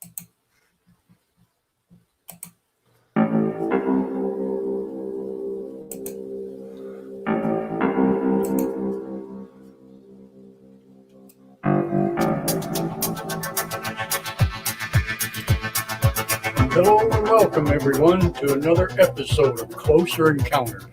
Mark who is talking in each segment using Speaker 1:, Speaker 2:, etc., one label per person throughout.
Speaker 1: Hello and welcome everyone to another episode of Closer Encounters.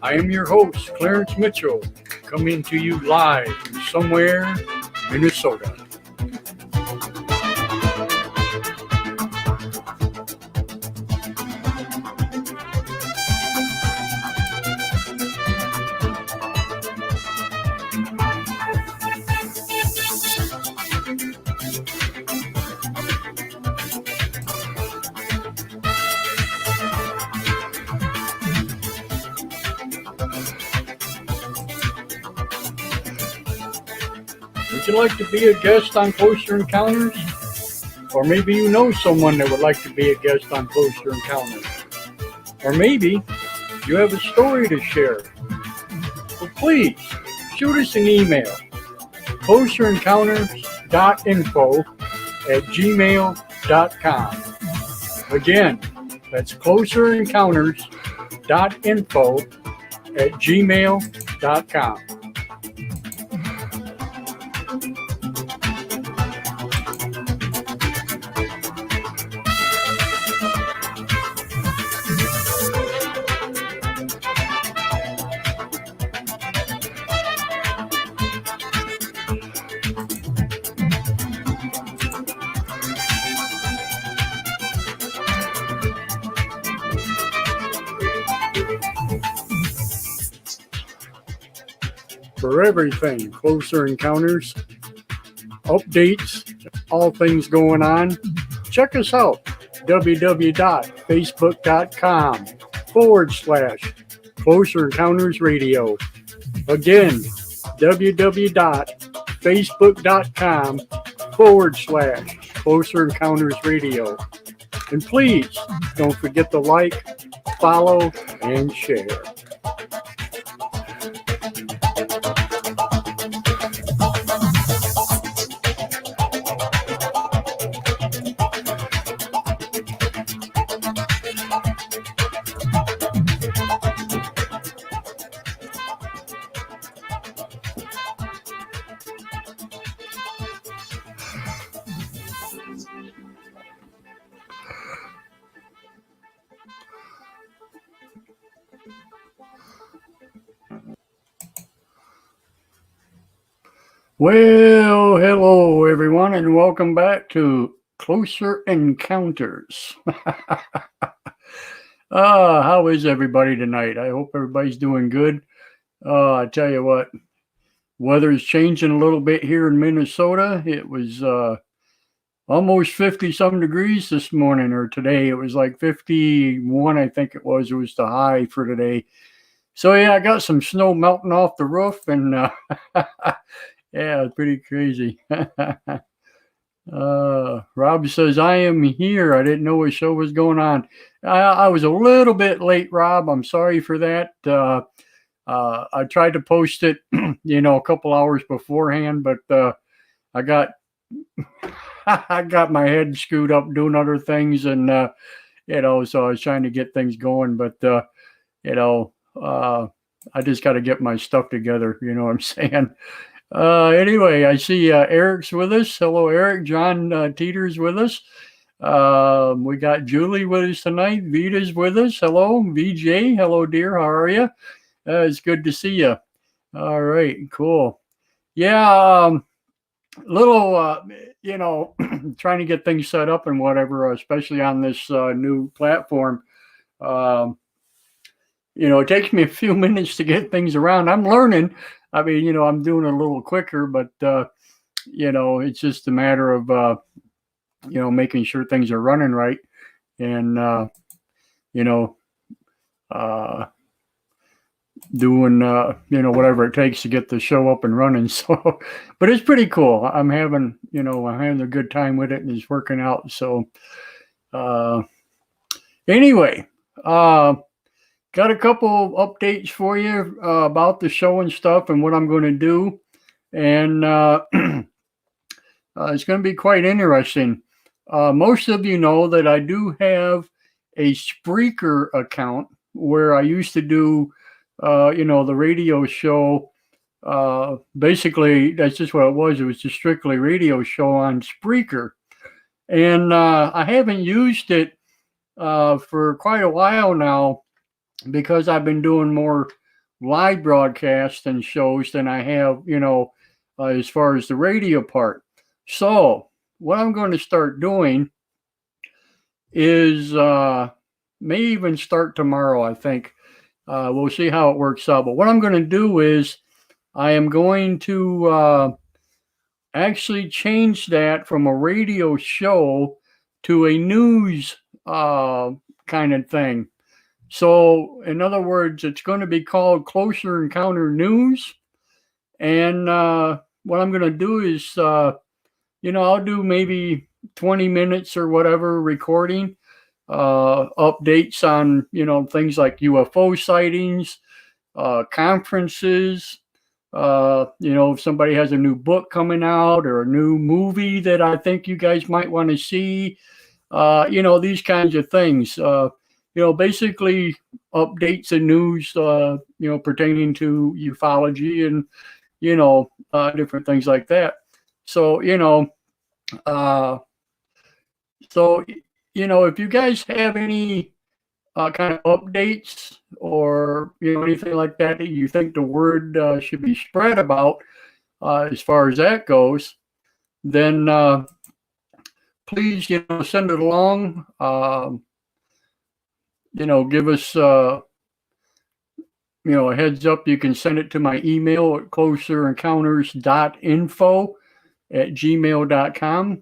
Speaker 1: I am your host, Clarence Mitchell, coming to you live from somewhere, Minnesota. Would you like to be a guest on Closer Encounters? Or maybe you know someone that would like to be a guest on Closer Encounters. Or maybe you have a story to share. Well, please shoot us an email, closerencounters.info@gmail.com. Again, that's closerencounters.info@gmail.com. For everything Closer Encounters, updates, all things going on, check us out, www.facebook.com/Closer Encounters Radio. Again, www.facebook.com/Closer Encounters Radio. And please don't forget to like, follow, and share. Well, hello everyone, and welcome back to Closer Encounters. How is everybody tonight? I hope everybody's doing good. I tell you what, weather's changing a little bit here in Minnesota. It was almost 50-some degrees this morning, or today. It was like 51, I think it was. It was the high for today. So yeah, I got some snow melting off the roof, and yeah, it's pretty crazy. Rob says, I am here. I didn't know a show was going on. I was a little bit late, Rob. I'm sorry for that. I tried to post it, a couple hours beforehand, but I got I got my head screwed up doing other things, and so I was trying to get things going, but I just got to get my stuff together. You know what I'm saying? Anyway, I see Eric's with us. Hello, Eric. John Teeter's with us. We got Julie with us tonight. Vita's with us. Hello, VJ. Hello, dear. How are you? It's good to see you. All right, cool. Yeah, little, trying to get things set up and whatever, especially on this new platform. It takes me a few minutes to get things around. I'm learning. I mean, I'm doing it a little quicker, but, it's just a matter of, making sure things are running right. And, doing, whatever it takes to get the show up and running. So, but it's pretty cool. I'm having a good time with it, and it's working out. So, anyway, got a couple updates for you about the show and stuff and what I'm going to do. And it's going to be quite interesting. Most of you know that I do have a Spreaker account where I used to do, the radio show. Basically, that's just what it was. It was just strictly radio show on Spreaker. And I haven't used it for quite a while now because I've been doing more live broadcasts and shows than I have, as far as the radio part. So what I'm going to start doing is may even start tomorrow, I think. We'll see how it works out. But what I'm going to do is I am going to actually change that from a radio show to a news kind of thing. So, in other words, it's going to be called Closer Encounter News. And what I'm going to do is, I'll do maybe 20 minutes or whatever recording, updates on, things like UFO sightings, conferences, if somebody has a new book coming out or a new movie that I think you guys might want to see, these kinds of things. Basically updates and news, pertaining to ufology and, different things like that. So, if you guys have any kind of updates or, anything like that you think the word should be spread about as far as that goes, then please, send it along. Give us, a heads up. You can send it to my email at closerencounters.info@gmail.com.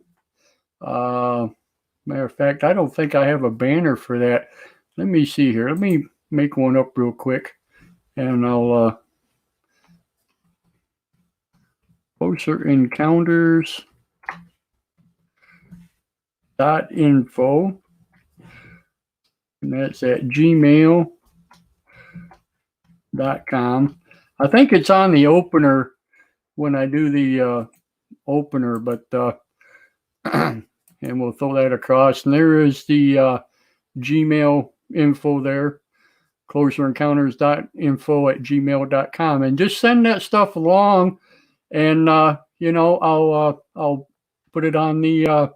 Speaker 1: Matter of fact, I don't think I have a banner for that. Let me see here. Let me make one up real quick, and I'll closerencounters.info. And that's at gmail.com. I think it's on the opener when I do the opener, but and we'll throw that across. And there is the Gmail info there, closerencounters.info@gmail.com. And just send that stuff along, and I'll put it on the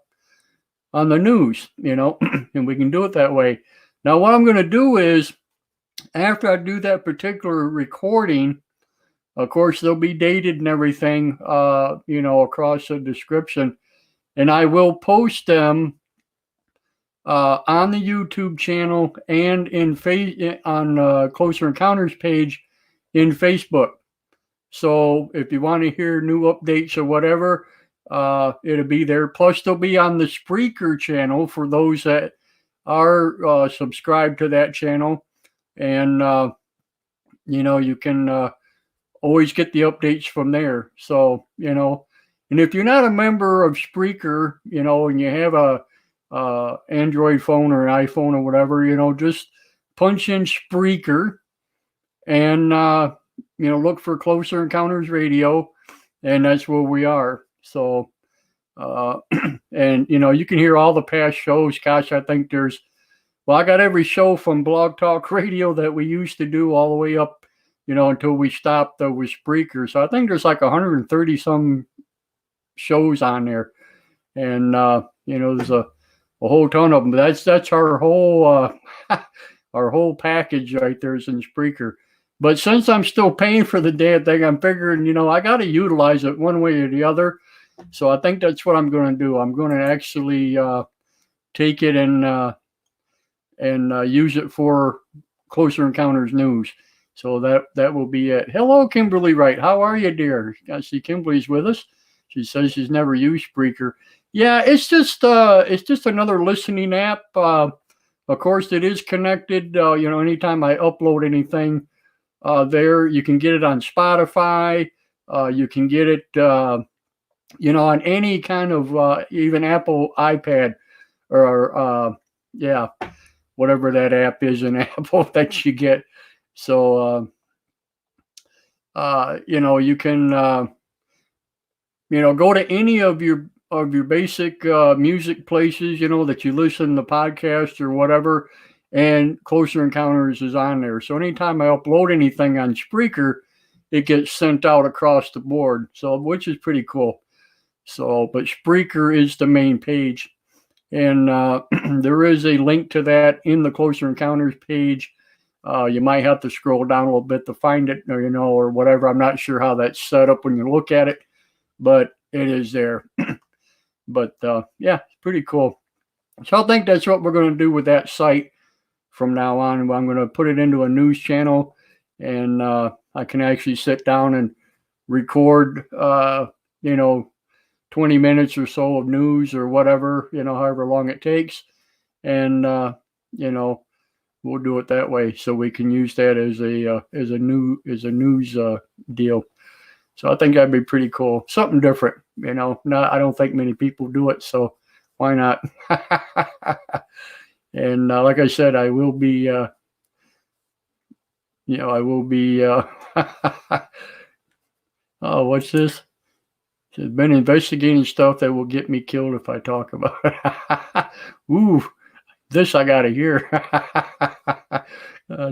Speaker 1: news, and we can do it that way. Now, what I'm going to do is, after I do that particular recording, of course, they'll be dated and everything, across the description, and I will post them on the YouTube channel and on Closer Encounters page in Facebook. So if you want to hear new updates or whatever, it'll be there. Plus, they'll be on the Spreaker channel for those that are subscribed to that channel. And, you can always get the updates from there. So, and if you're not a member of Spreaker, and you have a Android phone or an iPhone or whatever, just punch in Spreaker and, look for Closer Encounters Radio, and that's where we are. So, and, you can hear all the past shows. Gosh, I think I got every show from Blog Talk Radio that we used to do all the way up, until we stopped with Spreaker. So I think there's like 130 some shows on there. And, there's a whole ton of them. That's our whole, our whole package right there is in Spreaker. But since I'm still paying for the damn thing, I'm figuring, I got to utilize it one way or the other. So I think that's what I'm going to do. I'm going to actually take it and use it for Closer Encounters News. So that will be it. Hello, Kimberly Wright. How are you, dear? I see Kimberly's with us. She says she's never used Spreaker. Yeah, it's just another listening app. Of course, it is connected. Anytime I upload anything there, you can get it on Spotify. You can get it, on any kind of even Apple iPad or whatever that app is in Apple that you get. So, you can, go to any of your basic music places, that you listen to podcasts or whatever, and Closer Encounters is on there. So anytime I upload anything on Spreaker, it gets sent out across the board. So, which is pretty cool. So, but Spreaker is the main page. And there is a link to that in the Closer Encounters page. You might have to scroll down a little bit to find it, or whatever. I'm not sure how that's set up when you look at it, but it is there. But yeah, it's pretty cool. So I think that's what we're going to do with that site from now on. I'm going to put it into a news channel, and I can actually sit down and record, 20 minutes or so of news or whatever, however long it takes. And, we'll do it that way, so we can use that as a news deal. So I think that'd be pretty cool. Something different, I don't think many people do it, so why not? And like I said, I will be, oh, what's this? It's been investigating stuff that will get me killed if I talk about it. Ooh, this I gotta hear.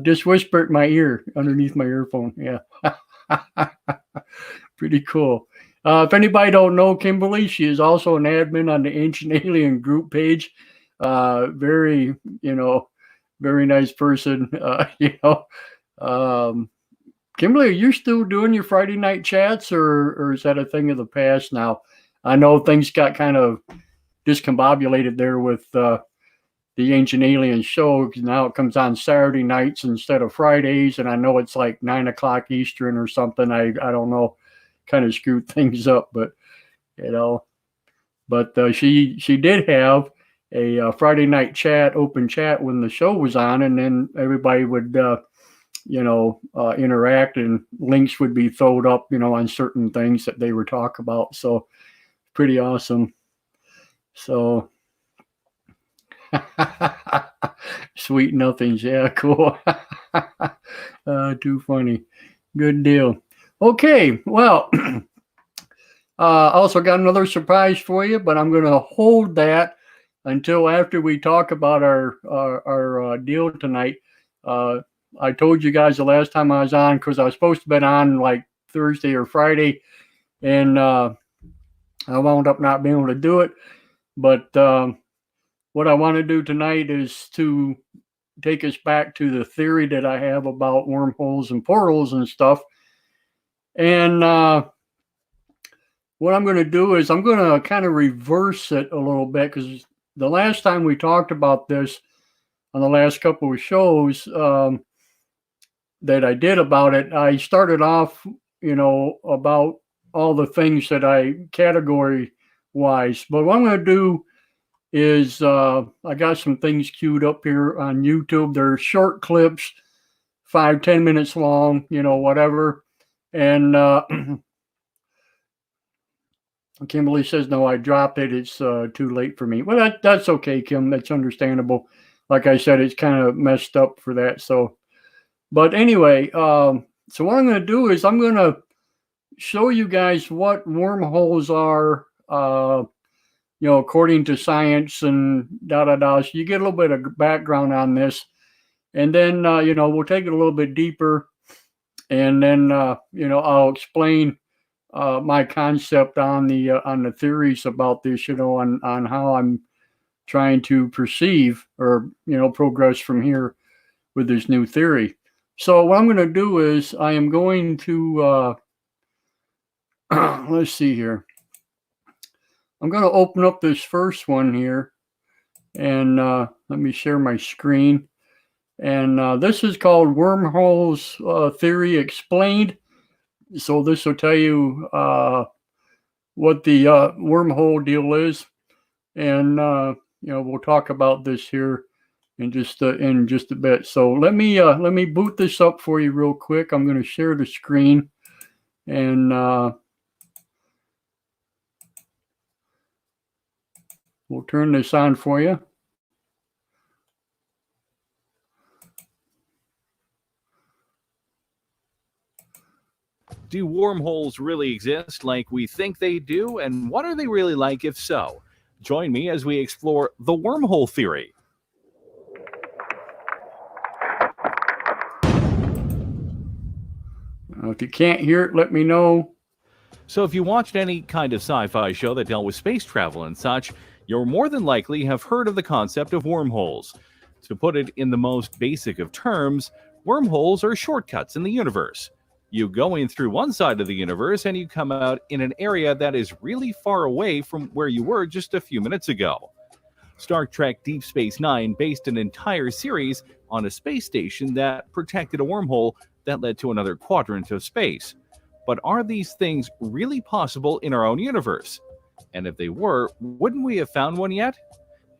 Speaker 1: Just whisper it in my ear, underneath my earphone. Yeah. Pretty cool. If anybody don't know Kimberly, she is also an admin on the Ancient Alien group page. Very, very nice person. Kimberly, are you still doing your Friday night chats, or is that a thing of the past now? I know things got kind of discombobulated there with the Ancient Alien show, because now it comes on Saturday nights instead of Fridays, and I know it's like 9 o'clock Eastern or something. I don't know, kind of screwed things up, but she did have a Friday night chat, open chat when the show was on, and then everybody would interact, and links would be thrown up, on certain things that they were talking about. So pretty awesome. So sweet nothings. Yeah, cool. Too funny. Good deal. Okay, well, also got another surprise for you, but I'm going to hold that until after we talk about our deal tonight. I told you guys the last time I was on, because I was supposed to have been on like Thursday or Friday, and I wound up not being able to do it. But what I want to do tonight is to take us back to the theory that I have about wormholes and portals and stuff. And what I'm going to do is I'm going to kind of reverse it a little bit, because the last time we talked about this on the last couple of shows that I did about it, I started off, about all the things that I category wise. But what I'm going to do is I got some things queued up here on YouTube. They're short clips, 5-10 minutes long, whatever. And Kimberly says, no, I dropped it. It's too late for me. Well, that's okay, Kim. That's understandable. Like I said, it's kind of messed up for that. So, but anyway, so what I'm going to do is I'm going to show you guys what wormholes are, according to science and So you get a little bit of background on this, and then, we'll take it a little bit deeper, and then, I'll explain my concept on the theories about this, on how I'm trying to perceive or, progress from here with this new theory. So what I'm going to do is I am going to, let's see here. I'm going to open up this first one here, and let me share my screen. And this is called Wormholes Theory Explained. So this will tell you what the wormhole deal is, and we'll talk about this here in just a bit. So let me boot this up for you real quick. I'm going to share the screen, and we'll turn this on for you.
Speaker 2: Do wormholes really exist like we think they do, and what are they really like if so? Join me as we explore the wormhole theory.
Speaker 1: If you can't hear it, let me know.
Speaker 2: So if you watched any kind of sci-fi show that dealt with space travel and such, you'll more than likely have heard of the concept of wormholes. To put it in the most basic of terms, wormholes are shortcuts in the universe. You go in through one side of the universe and you come out in an area that is really far away from where you were just a few minutes ago. Star Trek Deep Space Nine based an entire series on a space station that protected a wormhole that led to another quadrant of space. But are these things really possible in our own universe? And if they were, wouldn't we have found one yet?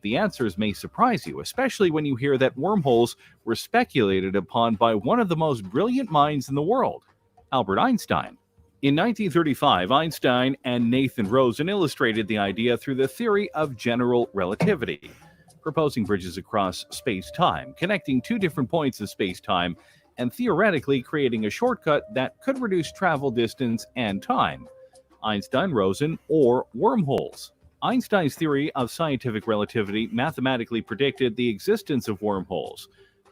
Speaker 2: The answers may surprise you, especially when you hear that wormholes were speculated upon by one of the most brilliant minds in the world, Albert Einstein. In 1935, Einstein and Nathan Rosen illustrated the idea through the theory of general relativity, proposing bridges across space-time, connecting two different points of space-time, and theoretically creating a shortcut that could reduce travel distance and time. Einstein-Rosen, or wormholes. Einstein's theory of scientific relativity mathematically predicted the existence of wormholes,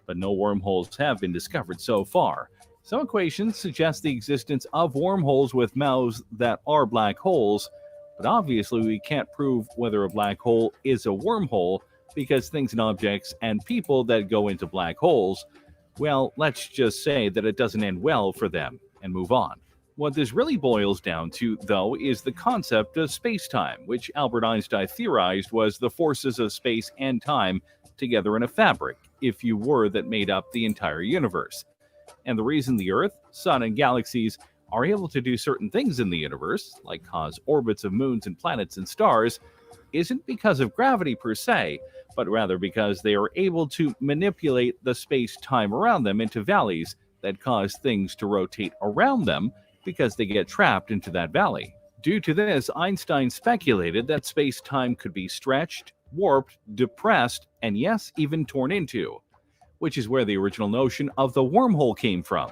Speaker 2: but no wormholes have been discovered so far. Some equations suggest the existence of wormholes with mouths that are black holes, but obviously we can't prove whether a black hole is a wormhole because things and objects and people that go into black holes, well, let's just say that it doesn't end well for them and move on. What this really boils down to, though, is the concept of space-time, which Albert Einstein theorized was the forces of space and time together in a fabric, if you were, that made up the entire universe. And the reason the Earth, Sun, and galaxies are able to do certain things in the universe, like cause orbits of moons and planets and stars, isn't because of gravity per se, but rather because they are able to manipulate the space-time around them into valleys that cause things to rotate around them because they get trapped into that valley. Due to this, Einstein speculated that space-time could be stretched, warped, depressed, and yes, even torn into, which is where the original notion of the wormhole came from.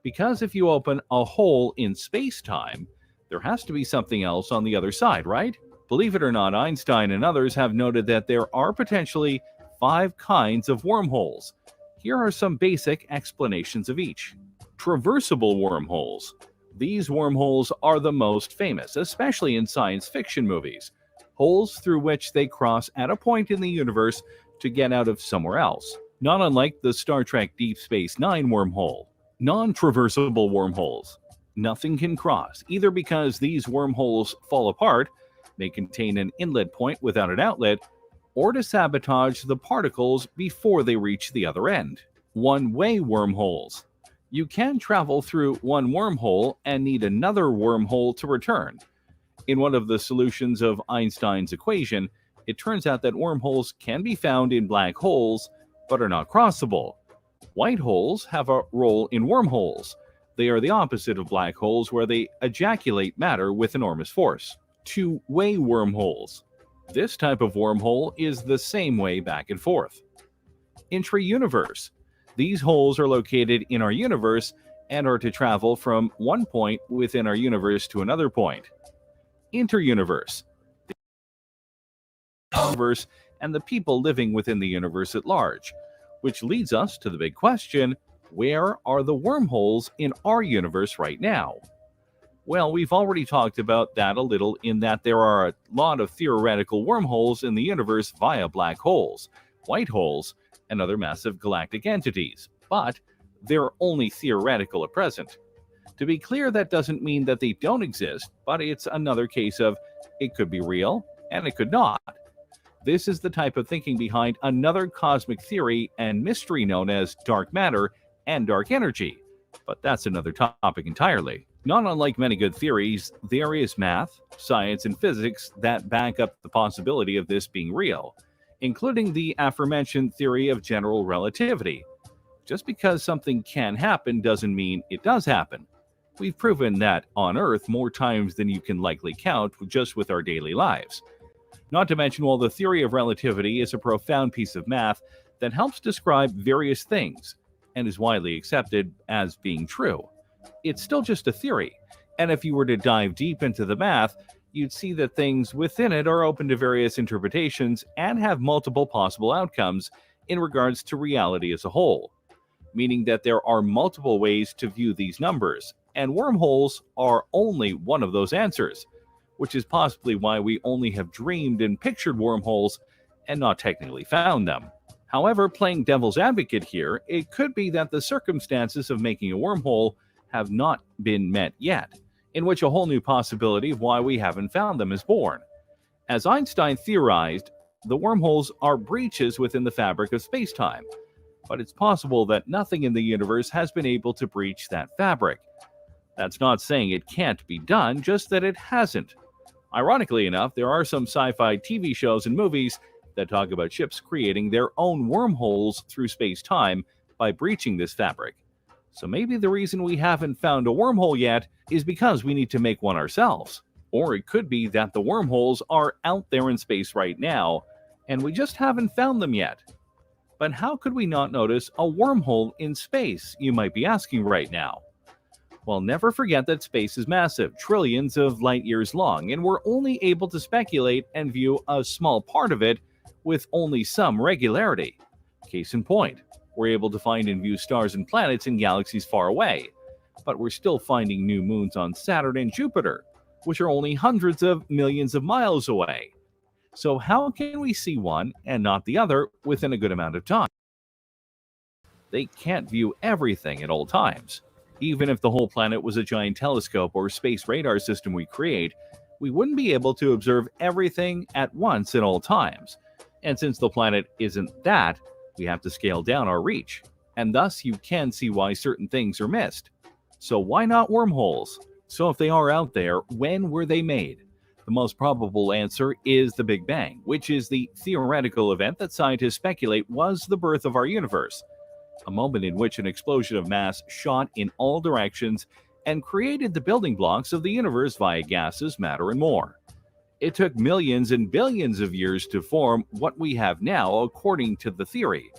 Speaker 2: Because if you open a hole in space-time, there has to be something else on the other side, right? Believe it or not, Einstein and others have noted that there are potentially 5 kinds of wormholes. Here are some basic explanations of each. Traversable wormholes. These wormholes are the most famous, especially in science fiction movies. Holes through which they cross at a point in the universe to get out of somewhere else. Not unlike the Star Trek Deep Space Nine wormhole. Non-traversable wormholes. Nothing can cross, either because these wormholes fall apart, may contain an inlet point without an outlet, or to sabotage the particles before they reach the other end. One-way wormholes. You can travel through one wormhole and need another wormhole to return. In one of the solutions of Einstein's equation, it turns out that wormholes can be found in black holes, but are not crossable. White holes have a role in wormholes. They are the opposite of black holes, where they ejaculate matter with enormous force. Two-way wormholes. This type of wormhole is the same way back and forth. Intra-universe. These holes are located in our universe and are to travel from one point within our universe to another point. Inter-universe. The universe and the people living within the universe at large, which leads us to the big question, where are the wormholes in our universe right now? Well, we've already talked about that a little, in that there are a lot of theoretical wormholes in the universe via black holes, white holes, and other massive galactic entities, but they're only theoretical at present. To be clear, that doesn't mean that they don't exist, but it's another case of it could be real and it could not. This is the type of thinking behind another cosmic theory and mystery known as dark matter and dark energy, but that's another topic entirely. Not unlike many good theories, there is math, science, and physics that back up the possibility of this being real, including the aforementioned theory of general relativity. Just because something can happen doesn't mean it does happen. We've proven that on Earth more times than you can likely count just with our daily lives. Not to mention, while the theory of relativity is a profound piece of math that helps describe various things and is widely accepted as being true, it's still just a theory. And if you were to dive deep into the math, you'd see that things within it are open to various interpretations and have multiple possible outcomes in regards to reality as a whole, meaning that there are multiple ways to view these numbers, and wormholes are only one of those answers, which is possibly why we only have dreamed and pictured wormholes and not technically found them. However, playing devil's advocate here, it could be that the circumstances of making a wormhole have not been met yet, in which a whole new possibility of why we haven't found them is born. As Einstein theorized, the wormholes are breaches within the fabric of space-time, but it's possible that nothing in the universe has been able to breach that fabric. That's not saying it can't be done, just that it hasn't. Ironically enough, there are some sci-fi TV shows and movies that talk about ships creating their own wormholes through space-time by breaching this fabric. So maybe the reason we haven't found a wormhole yet is because we need to make one ourselves. Or it could be that the wormholes are out there in space right now, and we just haven't found them yet. But how could we not notice a wormhole in space, you might be asking right now? Well, never forget that space is massive, trillions of light years long, and we're only able to speculate and view a small part of it with only some regularity. Case in point, we're able to find and view stars and planets in galaxies far away, but we're still finding new moons on Saturn and Jupiter, which are only hundreds of millions of miles away. So how can we see one and not the other within a good amount of time? They can't view everything at all times. Even if the whole planet was a giant telescope or space radar system we create, we wouldn't be able to observe everything at once at all times. And since the planet isn't that, we have to scale down our reach. And thus you can see why certain things are missed. So why not wormholes? So if they are out there, when were they made? The most probable answer is the Big Bang, which is the theoretical event that scientists speculate was the birth of our universe. A moment in which an explosion of mass shot in all directions and created the building blocks of the universe via gases, matter, and more. It took millions and billions of years to form what we have now, according to the theory.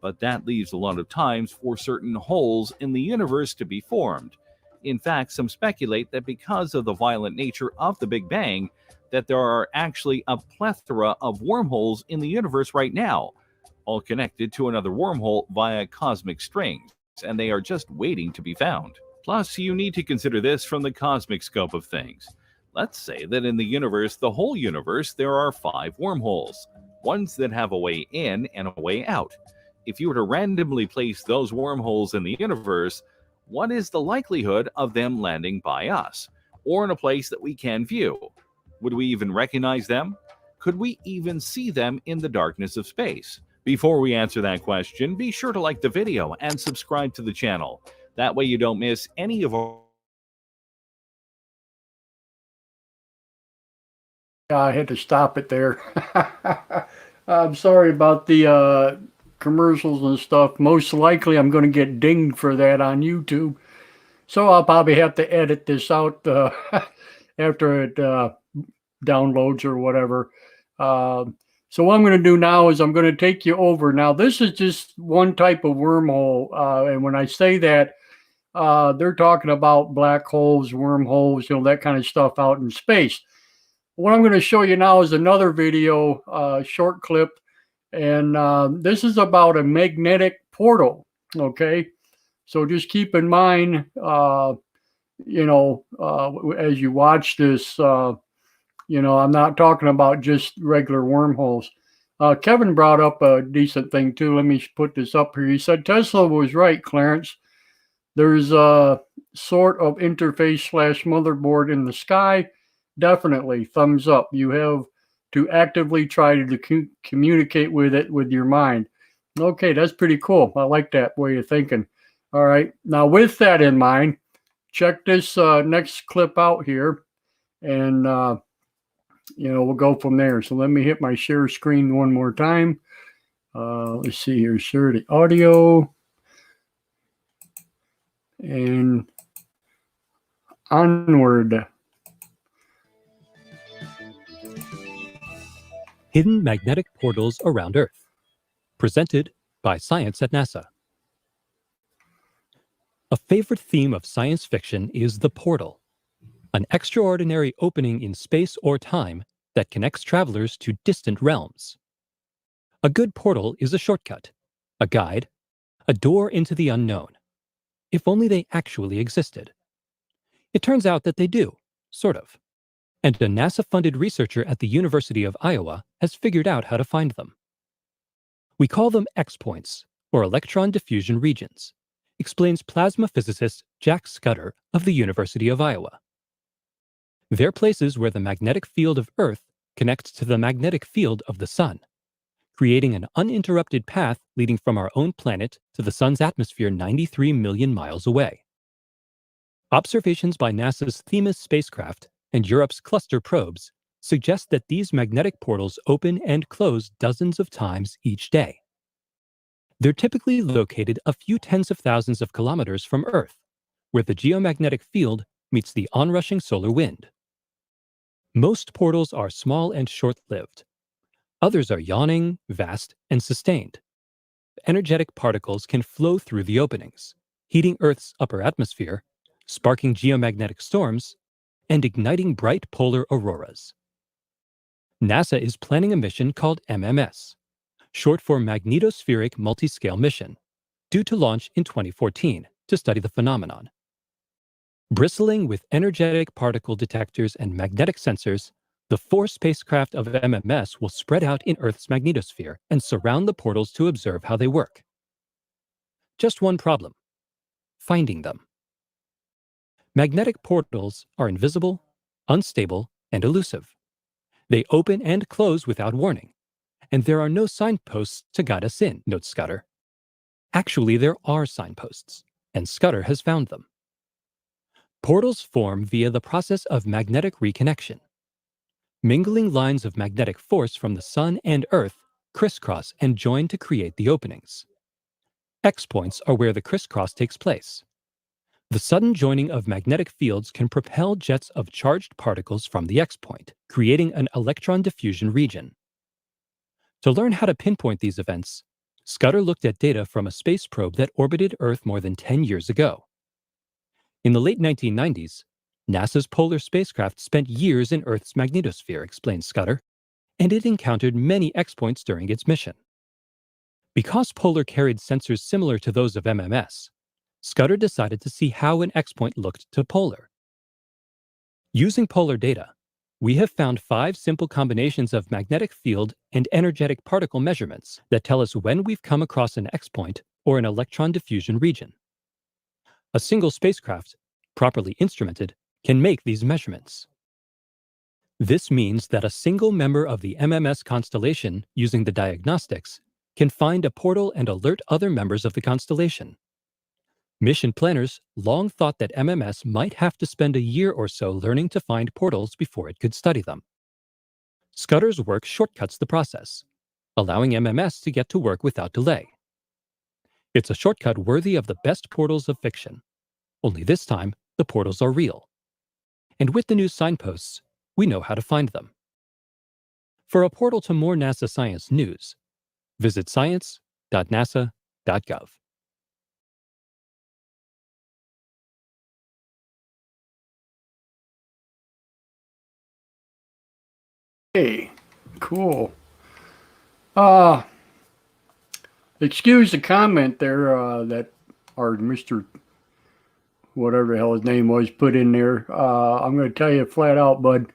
Speaker 2: But that leaves a lot of times for certain holes in the universe to be formed. In fact, some speculate that because of the violent nature of the Big Bang, that there are actually a plethora of wormholes in the universe right now, all connected to another wormhole via cosmic strings, and they are just waiting to be found. Plus, you need to consider this from the cosmic scope of things. Let's say that in the universe, the whole universe, there are 5 wormholes, ones that have a way in and a way out. If you were to randomly place those wormholes in the universe, what is the likelihood of them landing by us, or in a place that we can view? Would we even recognize them? Could we even see them in the darkness of space? Before we answer that question, be sure to like the video and subscribe to the channel. That way you don't miss any of our...
Speaker 1: I had to stop it there. I'm sorry about the commercials and stuff. Most likely I'm going to get dinged for that on YouTube. So I'll probably have to edit this out after it downloads or whatever. So what I'm going to do now is I'm going to take you over. Now, this is just one type of wormhole. And when I say that, they're talking about black holes, wormholes, that kind of stuff out in space. What I'm going to show you now is another video, short clip, and this is about a magnetic portal, okay? So just keep in mind, as you watch this, I'm not talking about just regular wormholes. Kevin brought up a decent thing, too. Let me put this up here. He said, Tesla was right, Clarence. There's a sort of interface / motherboard in the sky. Definitely, thumbs up. You have to actively try to communicate with it with your mind. Okay, that's pretty cool. I like that way of thinking. All right, now with that in mind, check this next clip out here, and we'll go from there. So let me hit my share screen one more time. Let's see here, share the audio, and onward.
Speaker 3: Hidden Magnetic Portals Around Earth, presented by Science at NASA. A favorite theme of science fiction is the portal, an extraordinary opening in space or time that connects travelers to distant realms. A good portal is a shortcut, a guide, a door into the unknown. If only they actually existed. It turns out that they do, sort of. And a NASA-funded researcher at the University of Iowa has figured out how to find them. We call them X-points, or electron diffusion regions, explains plasma physicist Jack Scudder of the University of Iowa. They're places where the magnetic field of Earth connects to the magnetic field of the Sun, creating an uninterrupted path leading from our own planet to the Sun's atmosphere 93 million miles away. Observations by NASA's Themis spacecraft and Europe's cluster probes suggest that these magnetic portals open and close dozens of times each day. They're typically located a few tens of thousands of kilometers from Earth, where the geomagnetic field meets the onrushing solar wind. Most portals are small and short-lived. Others are yawning, vast, and sustained. Energetic particles can flow through the openings, heating Earth's upper atmosphere, sparking geomagnetic storms, and igniting bright polar auroras. NASA is planning a mission called MMS, short for Magnetospheric Multiscale Mission, due to launch in 2014 to study the phenomenon. Bristling with energetic particle detectors and magnetic sensors, the 4 spacecraft of MMS will spread out in Earth's magnetosphere and surround the portals to observe how they work. Just one problem: finding them. Magnetic portals are invisible, unstable, and elusive. They open and close without warning, and there are no signposts to guide us in, notes Scudder. Actually, there are signposts, and Scudder has found them. Portals form via the process of magnetic reconnection. Mingling lines of magnetic force from the Sun and Earth crisscross and join to create the openings. X-points are where the crisscross takes place. The sudden joining of magnetic fields can propel jets of charged particles from the X-point, creating an electron diffusion region. To learn how to pinpoint these events, Scudder looked at data from a space probe that orbited Earth more than 10 years ago. In the late 1990s, NASA's Polar spacecraft spent years in Earth's magnetosphere, explains Scudder, and it encountered many X-points during its mission. Because Polar carried sensors similar to those of MMS, Scudder decided to see how an X-point looked to Polar. Using Polar data, we have found 5 simple combinations of magnetic field and energetic particle measurements that tell us when we've come across an X-point or an electron diffusion region. A single spacecraft, properly instrumented, can make these measurements. This means that a single member of the MMS constellation using the diagnostics can find a portal and alert other members of the constellation. Mission planners long thought that MMS might have to spend a year or so learning to find portals before it could study them. Scudder's work shortcuts the process, allowing MMS to get to work without delay. It's a shortcut worthy of the best portals of fiction. Only this time, the portals are real. And with the new signposts, we know how to find them. For a portal to more NASA science news, visit science.nasa.gov.
Speaker 1: Hey, cool. Excuse the comment there that our Mr. whatever the hell his name was put in there. I'm going to tell you flat out, bud.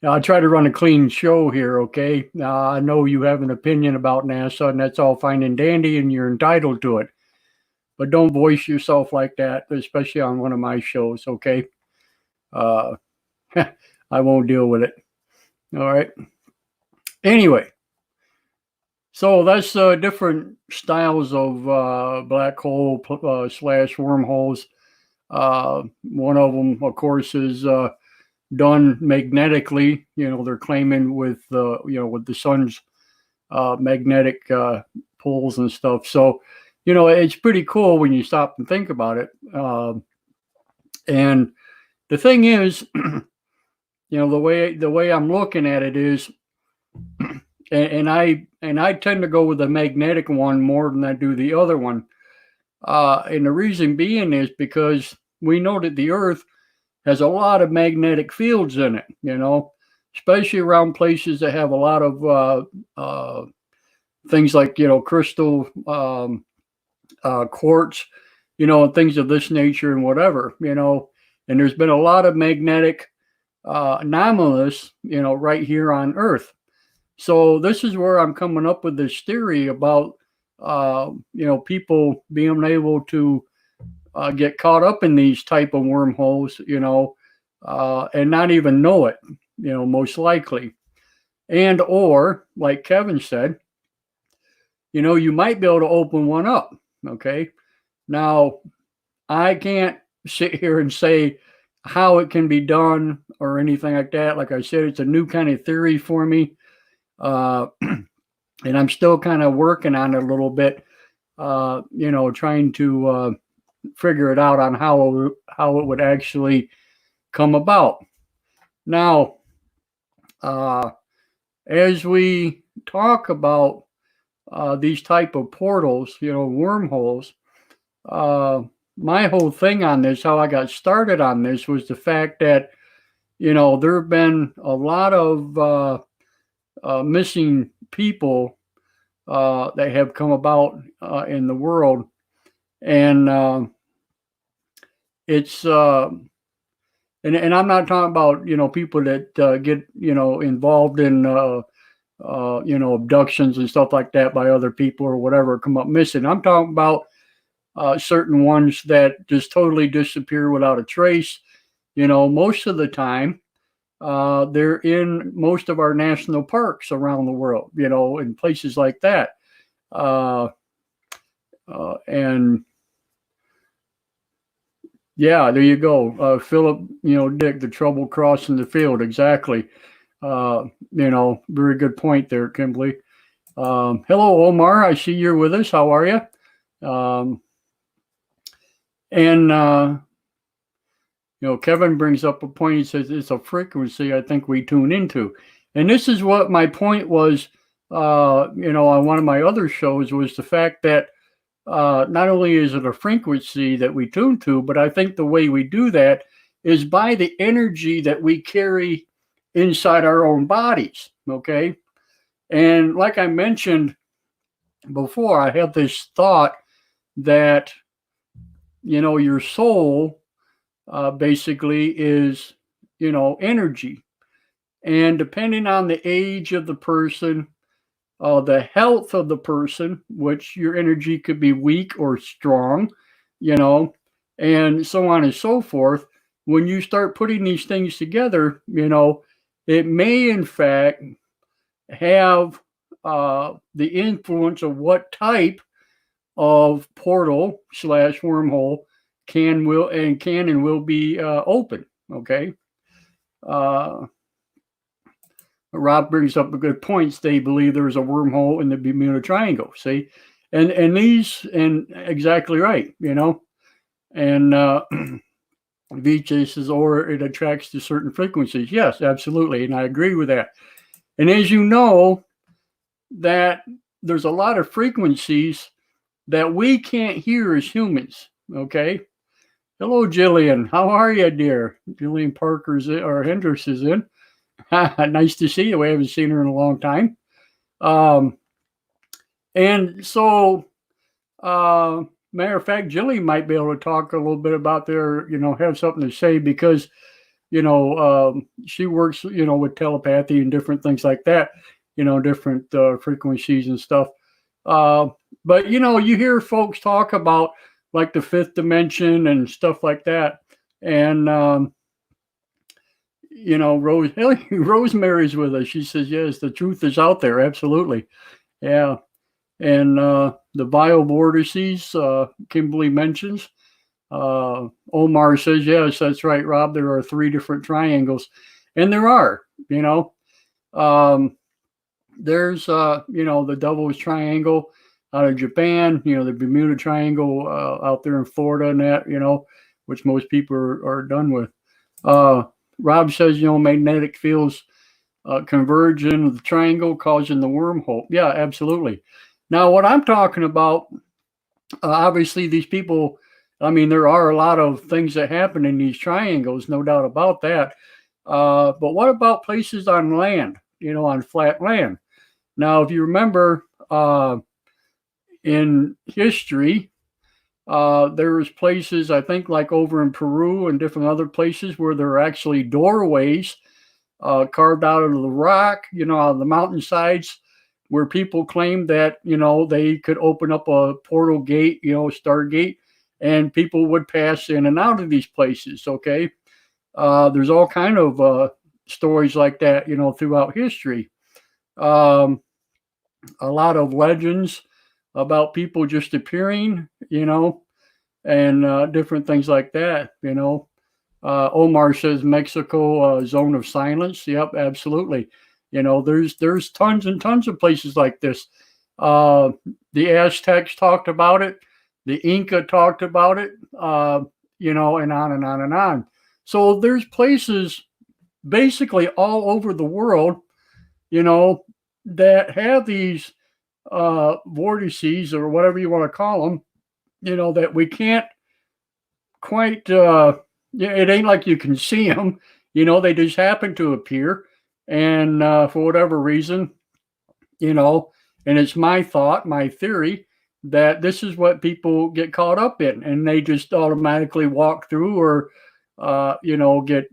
Speaker 1: I try to run a clean show here, okay? I know you have an opinion about NASA, and that's all fine and dandy, and you're entitled to it. But don't voice yourself like that, especially on one of my shows, okay? I won't deal with it. All right. Anyway, so that's different styles of black hole slash wormholes. One of them, of course, is done magnetically. You know, they're claiming with with the sun's magnetic poles and stuff. So, you know, it's pretty cool when you stop and think about it. And the thing is, you know, the way I'm looking at it is, and I tend to go with the magnetic one more than I do the other one. And the reason being is because we know that the Earth has a lot of magnetic fields in it, especially around places that have a lot of things like, crystal, quartz, and things of this nature and whatever, and there's been a lot of magnetic anomalies, right here on Earth. So this is where I'm coming up with this theory about, people being able to get caught up in these type of wormholes, and not even know it, most likely. And or, like Kevin said, you might be able to open one up. Okay. Now, I can't sit here and say how it can be done or anything like that. Like I said, it's a new kind of theory for me. And I'm still kind of working on it a little bit, trying to figure it out on how it would actually come about. Now, as we talk about these type of portals, wormholes, my whole thing on this, how I got started on this, was the fact that, there have been a lot of missing people that have come about in the world. And it's, and I'm not talking about, people that get, involved in, abductions and stuff like that by other people or whatever, come up missing. I'm talking about certain ones that just totally disappear without a trace. Most of the time, they're in most of our national parks around the world, in places like that. And yeah, there you go. Philip, Dick, the trouble crossing the field. Exactly. Very good point there, Kimberly. Hello, Omar. I see you're with us. How are you? And Kevin brings up a point. He says it's a frequency I think we tune into. And this is what my point was, on one of my other shows, was the fact that not only is it a frequency that we tune to, but I think the way we do that is by the energy that we carry inside our own bodies. Okay. And like I mentioned before, I have this thought that, your soul basically is, energy. And depending on the age of the person, the health of the person, which your energy could be weak or strong, and so on and so forth. When you start putting these things together, it may in fact have the influence of what type of portal / wormhole can and will be open. Okay. Rob brings up a good point. They believe there's a wormhole in the Bermuda Triangle. See, and exactly right. And Vijay says, or it attracts to certain frequencies. Yes, absolutely, and I agree with that. And as you know, that there's a lot of frequencies that we can't hear as humans. Okay. Hello, Jillian. How are you, dear? Jillian Parker's or Hendricks is in. Nice to see you. We haven't seen her in a long time. And so, matter of fact, Jillian might be able to talk a little bit about have something to say, because, she works, with telepathy and different things like that, different frequencies and stuff. But, you hear folks talk about like the fifth dimension and stuff like that. And, Rosemary's with us. She says, yes, the truth is out there. Absolutely. Yeah. And the biovortices, Kimberly mentions. Omar says, yes, that's right, Rob. There are 3 different triangles. And there are, there's, the Devil's Triangle out of Japan, the Bermuda Triangle out there in Florida and that, which most people are done with. Rob says, magnetic fields converge into the triangle, causing the wormhole. Yeah, absolutely. Now, what I'm talking about Obviously, these people, I mean, there are a lot of things that happen in these triangles, no doubt about that. But what about places on land, on flat land? Now, if you remember in history, there was places, I think, like over in Peru and different other places where there are actually doorways carved out of the rock, out of the mountainsides, where people claimed that, they could open up a portal gate, Stargate, and people would pass in and out of these places. Okay. There's all kind of stories like that, throughout history. A lot of legends about people just appearing, and different things like that, Omar says Mexico, zone of silence. Yep, absolutely. There's tons and tons of places like this. The Aztecs talked about it. The Inca talked about it, and on and on and on. So there's places basically all over the world, that have these vortices or whatever you want to call them, that we can't quite, it ain't like you can see them, they just happen to appear. And for whatever reason, and it's my thought, my theory, that this is what people get caught up in, and they just automatically walk through or, get,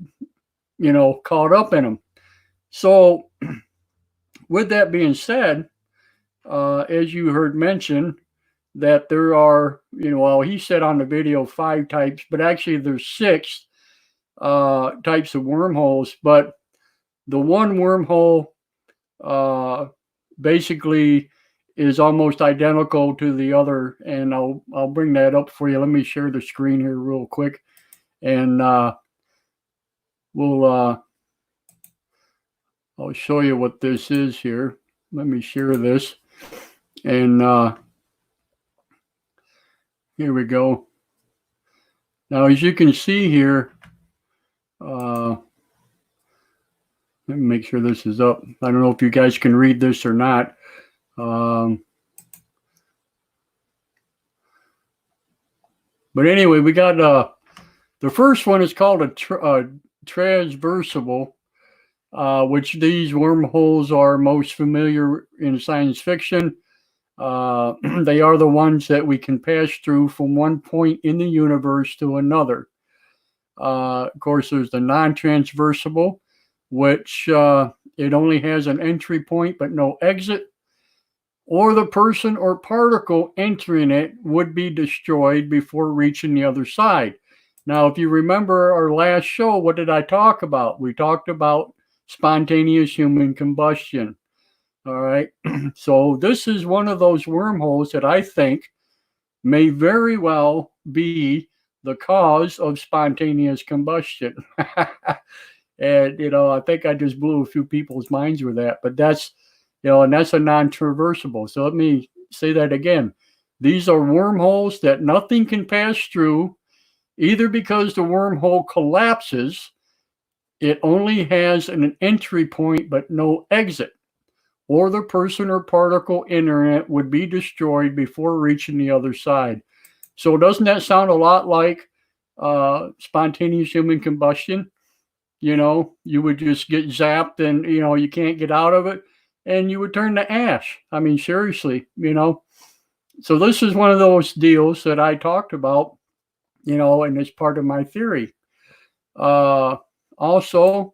Speaker 1: caught up in them. So with that being said, as you heard mentioned, that there are, well, he said on the video 5 types, but actually there's 6 types of wormholes. But the one wormhole basically is almost identical to the other, and I'll bring that up for you. Let me share the screen here real quick, and I'll show you what this is here. Let me share this, and here we go. Now, as you can see here, let me make sure this is up. I don't know if you guys can read this or not. But anyway, we got the first one is called a transversible, which these wormholes are most familiar in science fiction. They are the ones that we can pass through from one point in the universe to another. Of course, there's the non-transversible, which it only has an entry point but no exit, or the person or particle entering it would be destroyed before reaching the other side. Now, if you remember our last show, what did I talk about? We talked about spontaneous human combustion. All right. So this is one of those wormholes that I think may very well be the cause of spontaneous combustion. And, I think I just blew a few people's minds with that, but that's, and that's a non-traversable. So let me say that again. These are wormholes that nothing can pass through, either because the wormhole collapses, it only has an entry point but no exit, or the person or particle entering it would be destroyed before reaching the other side. So doesn't that sound a lot like spontaneous human combustion? You would just get zapped and, you can't get out of it, and you would turn to ash. I mean, seriously, So this is one of those deals that I talked about, and it's part of my theory. Also,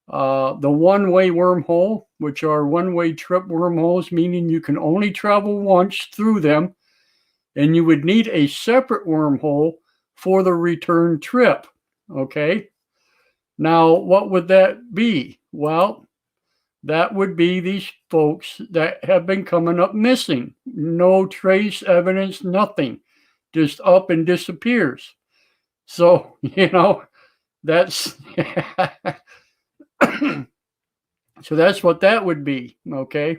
Speaker 1: the one-way wormhole, which are one-way trip wormholes, meaning you can only travel once through them, and you would need a separate wormhole for the return trip. Okay. Now, what would that be? Well, that would be these folks that have been coming up missing. No trace evidence, nothing. Just up and disappears. So, that's so that's what that would be. Okay.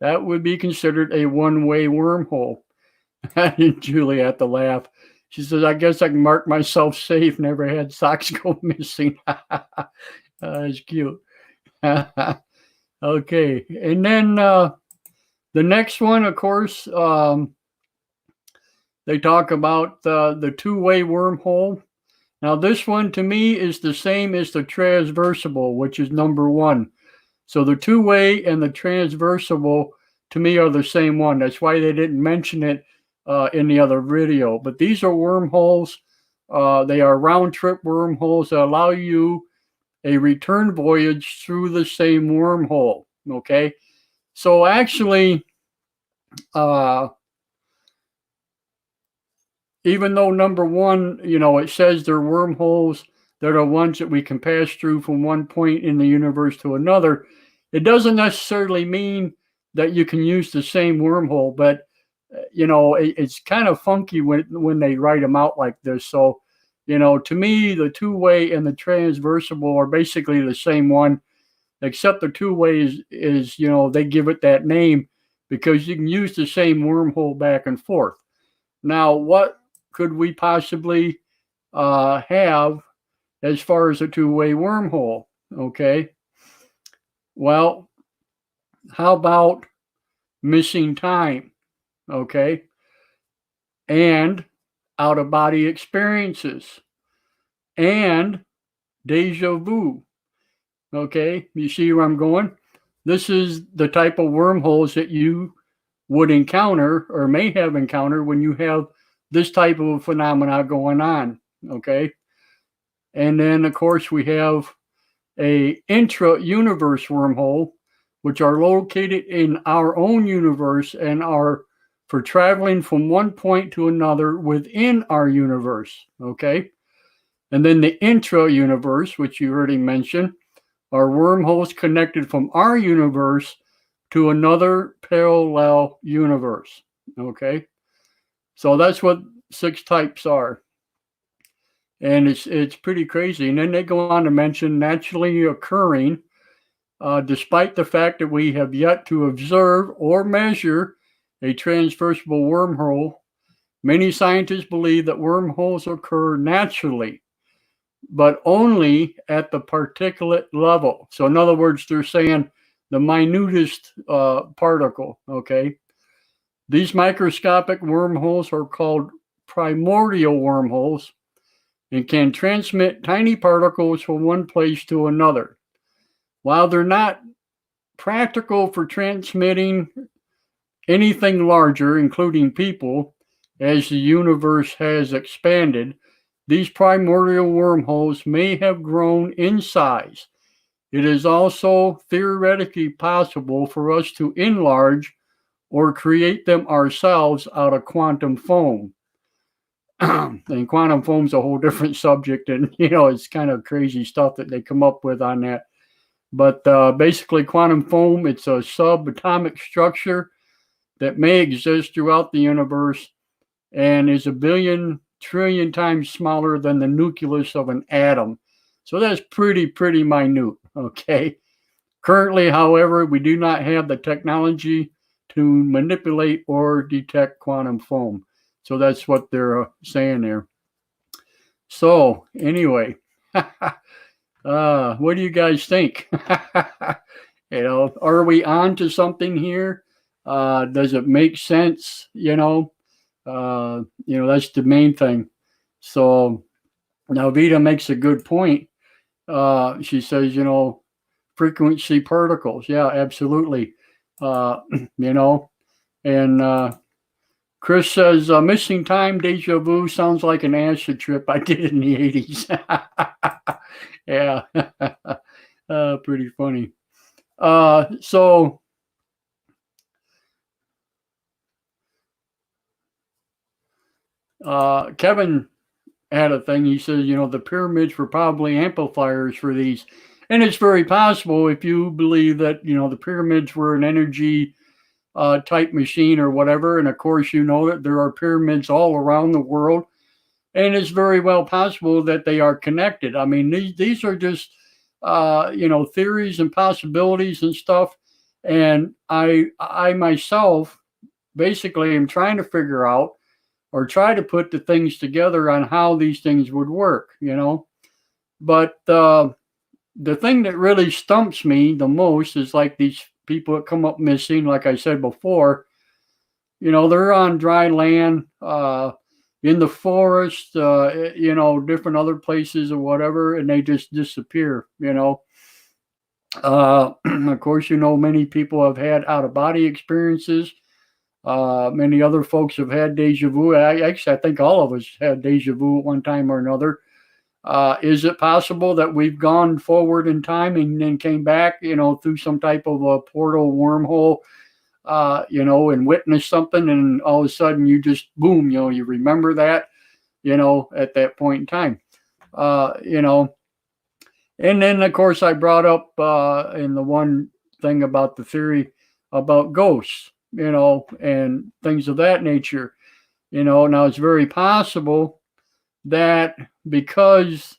Speaker 1: That would be considered a one-way wormhole. Julie had to laugh. She says, I guess I can mark myself safe. Never had socks go missing. That's cute. Okay. And then the next one, of course, they talk about the two-way wormhole. Now, this one to me is the same as the transversible, which is number 1. So the two-way and the transversible to me are the same one. That's why they didn't mention it in the other video. But these are wormholes. They are round-trip wormholes that allow you a return voyage through the same wormhole. Okay, so actually, even though number 1, it says they're wormholes that are ones that we can pass through from one point in the universe to another, it doesn't necessarily mean that you can use the same wormhole, but it's kind of funky when they write them out like this. So, to me, the two-way and the transversible are basically the same one, except the two-way is they give it that name because you can use the same wormhole back and forth. Now, what could we possibly have as far as a two-way wormhole? Okay. Well, how about missing time? Okay. And out-of-body experiences and deja vu. Okay. You see where I'm going? This is the type of wormholes that you would encounter or may have encountered when you have this type of phenomena going on. Okay. And then, of course, we have a intra-universe wormhole, which are located in our own universe and are for traveling from one point to another within our universe. Okay. And then the intra-universe, which you already mentioned, are wormholes connected from our universe to another parallel universe. Okay. So that's what 6 types are. And it's pretty crazy. And then they go on to mention naturally occurring, despite the fact that we have yet to observe or measure a transversible wormhole. Many scientists believe that wormholes occur naturally, but only at the particulate level. So in other words, they're saying the minutest particle. Okay. These microscopic wormholes are called primordial wormholes and can transmit tiny particles from one place to another. While they're not practical for transmitting anything larger, including people, as the universe has expanded, these primordial wormholes may have grown in size. It is also theoretically possible for us to enlarge or create them ourselves out of quantum foam. And quantum foam's a whole different subject, and it's kind of crazy stuff that they come up with on that. But basically, quantum foam, it's a subatomic structure that may exist throughout the universe and is 1 billion trillion times smaller than the nucleus of an atom. So that's pretty minute. Okay. Currently, however, we do not have the technology to manipulate or detect quantum foam. So that's what they're saying there. So anyway, what do you guys think? Are we on to something here? Does it make sense? That's the main thing. So now Vita makes a good point. She says, frequency particles. Yeah, absolutely. And Chris says, missing time, deja vu sounds like an acid trip I did in the 80s. Yeah. Pretty funny. So Kevin had a thing. He says, the pyramids were probably amplifiers for these. And it's very possible if you believe that, the pyramids were an energy type machine or whatever. And of course, that there are pyramids all around the world. And it's very well possible that they are connected. I mean, these are just, theories and possibilities and stuff. And I myself basically am trying to figure out or try to put the things together on how these things would work, But the thing that really stumps me the most is like these people that come up missing, like I said before, they're on dry land, in the forest, different other places or whatever, and they just disappear, Of course, many people have had out of body experiences. Many other folks have had deja vu. I think all of us had deja vu at one time or another. Is it possible that we've gone forward in time and then came back, through some type of a portal wormhole, and witnessed something, and all of a sudden you just, boom, you remember that, at that point in time, And then, of course, I brought up in the one thing about the theory about ghosts, and things of that nature. Now it's very possible that because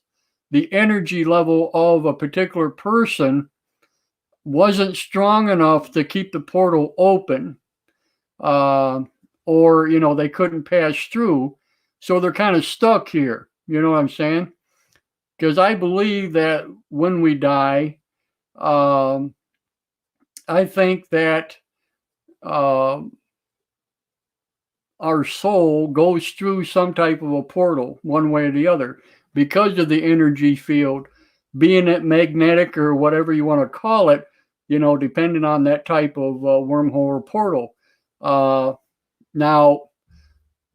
Speaker 1: the energy level of a particular person wasn't strong enough to keep the portal open, or, they couldn't pass through. So they're kind of stuck here. You know what I'm saying? Because I believe that when we die, I think that our soul goes through some type of a portal, one way or the other, because of the energy field, being it magnetic or whatever you want to call it, depending on that type of wormhole or portal. Now,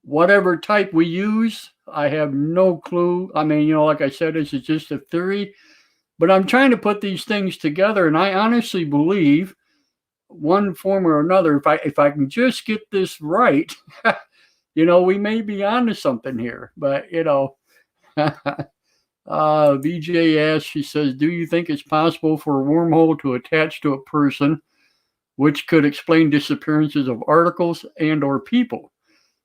Speaker 1: whatever type we use, I have no clue. I mean, like I said, this is just a theory, but I'm trying to put these things together, and I honestly believe, one form or another, if I can just get this right, we may be onto something here. But VJ asks, she says, do you think it's possible for a wormhole to attach to a person, which could explain disappearances of articles and or people?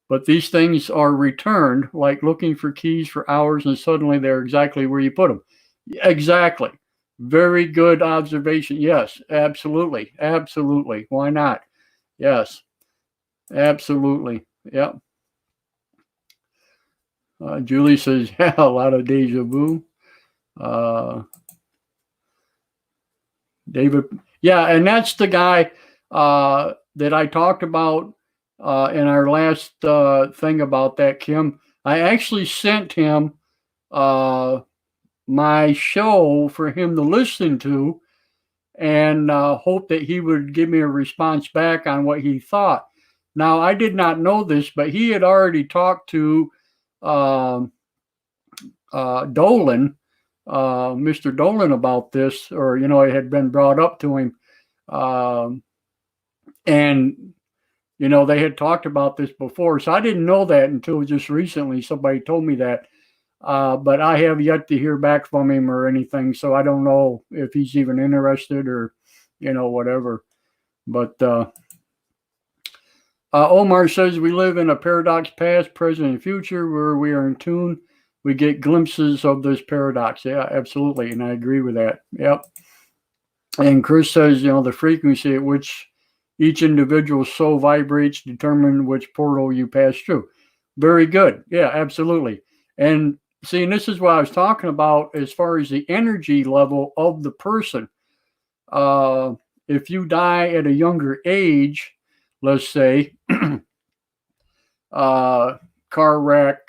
Speaker 1: But these things are returned, like looking for keys for hours, and suddenly they're exactly where you put them. Exactly. Very good observation. Yes, absolutely. Absolutely. Why not? Yes, absolutely. Yep. Julie says, yeah, a lot of deja vu. David, yeah, and that's the guy that I talked about in our last thing about that, Kim. I actually sent him my show for him to listen to, and hope that he would give me a response back on what he thought. Now, I did not know this, but he had already talked to Dolan, Mr. Dolan, about this, or, it had been brought up to him. And, they had talked about this before. So I didn't know that until just recently. Somebody told me that. But I have yet to hear back from him or anything. So I don't know if he's even interested or, whatever. But Omar says we live in a paradox, past, present, and future, where we are in tune. We get glimpses of this paradox. Yeah, absolutely. And I agree with that. Yep. And Chris says, the frequency at which each individual soul vibrates determine which portal you pass through. Very good. Yeah, absolutely. And see, and this is what I was talking about as far as the energy level of the person. If you die at a younger age, let's say, car wreck,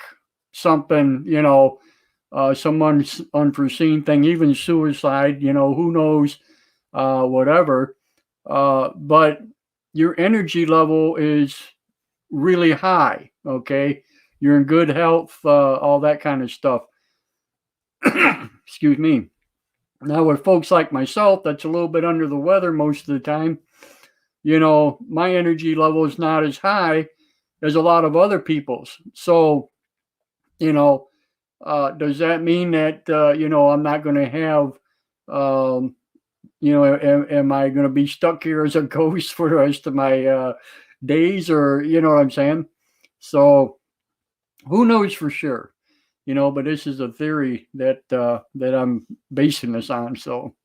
Speaker 1: something, some unforeseen thing, even suicide, who knows, whatever. But your energy level is really high, okay? You're in good health, all that kind of stuff. Excuse me. Now, with folks like myself, that's a little bit under the weather most of the time, my energy level is not as high as a lot of other people's. So, does that mean that, I'm not going to have, am I going to be stuck here as a ghost for the rest of my days, or, what I'm saying? So who knows for sure, but this is a theory that I'm basing this on. So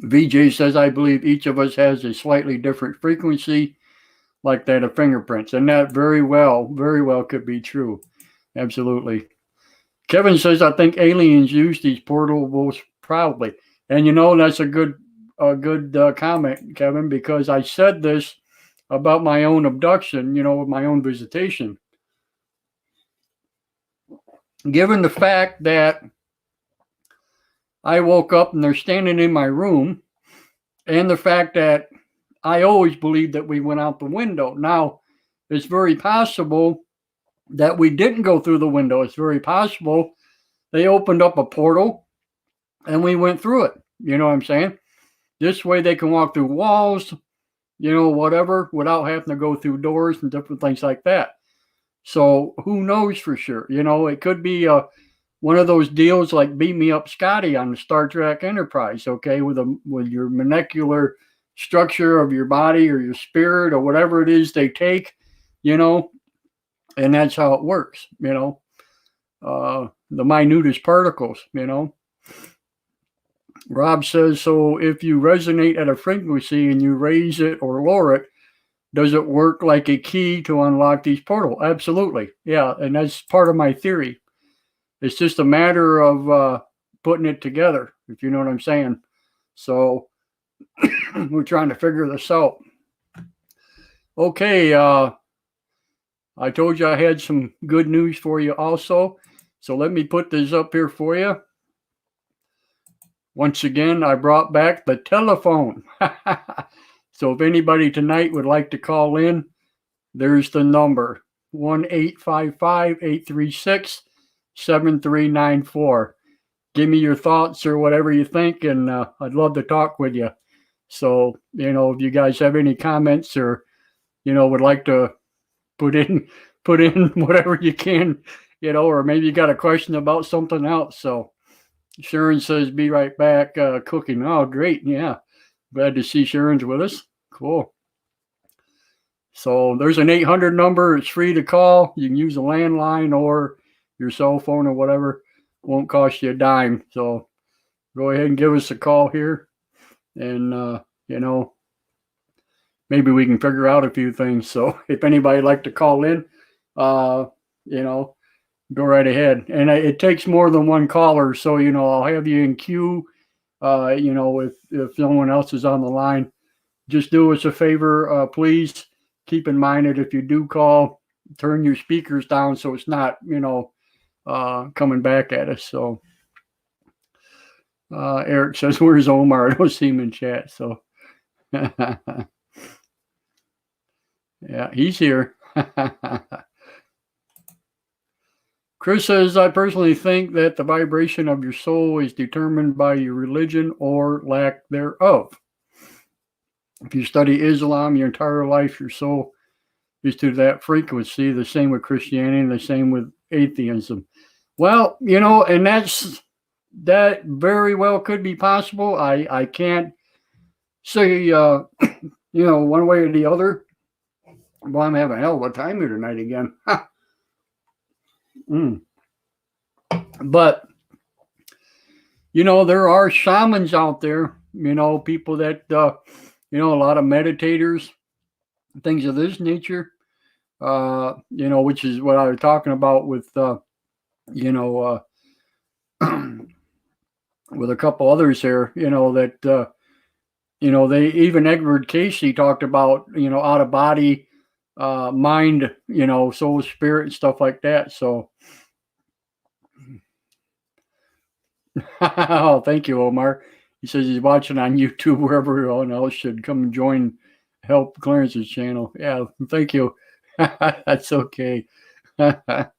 Speaker 1: VJ says, I believe each of us has a slightly different frequency, like that of fingerprints. And that very well could be true. Absolutely. Kevin says, I think aliens use these portals probably. And that's a good comment, Kevin, because I said this about my own abduction, with my own visitation. Given the fact that I woke up and they're standing in my room, and the fact that I always believed that we went out the window. Now, it's very possible that we didn't go through the window. It's very possible they opened up a portal and we went through it. You know what I'm saying? This way they can walk through walls, whatever, without having to go through doors and different things like that. So who knows for sure? It could be one of those deals like Beat Me Up Scotty on the Star Trek Enterprise, okay, with your molecular structure of your body or your spirit or whatever it is they take, and that's how it works, the minutest particles, Rob says, so if you resonate at a frequency and you raise it or lower it, does it work like a key to unlock these portals? Absolutely. Yeah. And that's part of my theory. It's just a matter of putting it together, if you know what I'm saying. So we're trying to figure this out. Okay. I told you I had some good news for you also. So let me put this up here for you. Once again, I brought back the telephone. So if anybody tonight would like to call in, there's the number, 1-855-836-7394. Give me your thoughts or whatever you think, and I'd love to talk with you. So, if you guys have any comments or, would like to put in whatever you can, or maybe you got a question about something else. So Sharon says, be right back cooking. Oh, great. Yeah. Glad to see Sharon's with us. Cool. So there's an 800 number. It's free to call. You can use a landline or your cell phone or whatever. Won't cost you a dime. So go ahead and give us a call here. And, maybe we can figure out a few things. So if anybody would like to call in, go right ahead. And it takes more than one caller. So, I'll have you in queue, if someone else is on the line. Just do us a favor, please. Keep in mind that if you do call, turn your speakers down so it's not, coming back at us. So Eric says, where's Omar? I don't see him in chat. So yeah, he's here. Chris says, I personally think that the vibration of your soul is determined by your religion or lack thereof. If you study Islam your entire life, your soul is to that frequency. The same with Christianity, the same with atheism. Well, and that very well could be possible. I can't say, one way or the other. Well, I'm having a hell of a time here tonight again. But, there are shamans out there, people that, a lot of meditators, things of this nature, which is what I was talking about with, with a couple others here, that, they even Edward Casey talked about, out of body, mind, soul, spirit, and stuff like that. So, oh, thank you, Omar. He says he's watching on YouTube, wherever everyone else should come and join, help Clarence's channel. Yeah, thank you. That's okay. But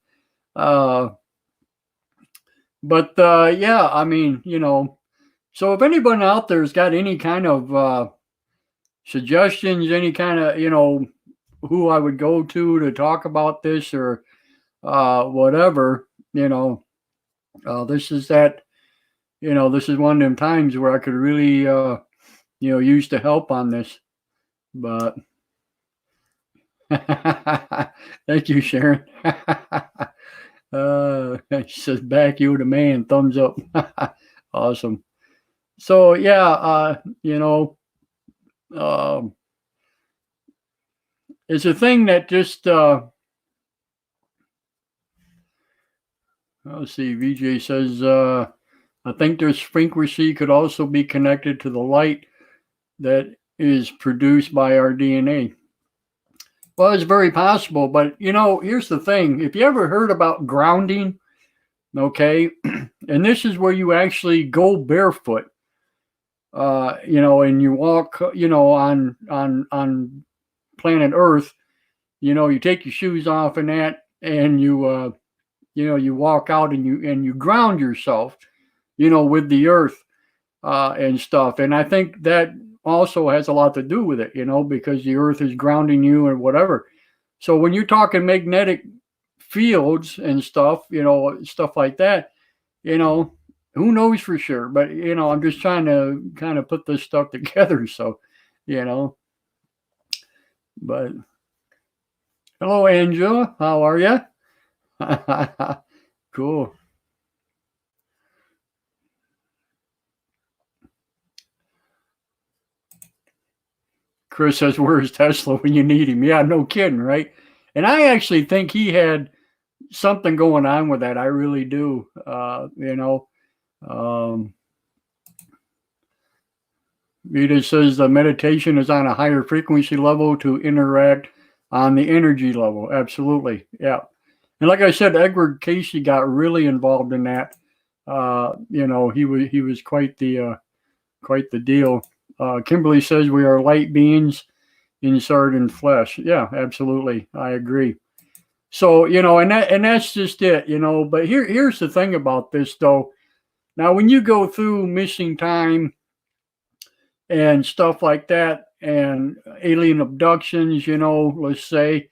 Speaker 1: yeah, I mean, so if anyone out there's got any kind of suggestions, any kind of, who I would go to talk about this or whatever, this is that, this is one of them times where I could really, use the help on this. But thank you, Sharon. She says, back you the man, thumbs up. Awesome. So yeah, it's a thing that just let's see, VJ says I think this frequency could also be connected to the light that is produced by our DNA. Well, it's very possible, but here's the thing. If you ever heard about grounding, okay, and this is where you actually go barefoot, and you walk, on planet Earth, you take your shoes off and that, and you walk out and you ground yourself, with the earth, and stuff. And I think that also has a lot to do with it, because the earth is grounding you and whatever. So when you're talking magnetic fields and stuff, stuff like that, who knows for sure? But, I'm just trying to kind of put this stuff together. So, but hello, Angela. How are you? Cool. Chris says, where's Tesla when you need him? Yeah, no kidding, right? And I actually think he had something going on with that. I really do. Rita says the meditation is on a higher frequency level to interact on the energy level. Absolutely. Yeah. And like I said, Edward Casey got really involved in that. He was quite the deal. Kimberly says we are light beings inside in flesh. Yeah, absolutely. I agree. So, and that's just it, but here's the thing about this though. Now, when you go through missing time and stuff like that and alien abductions, let's say,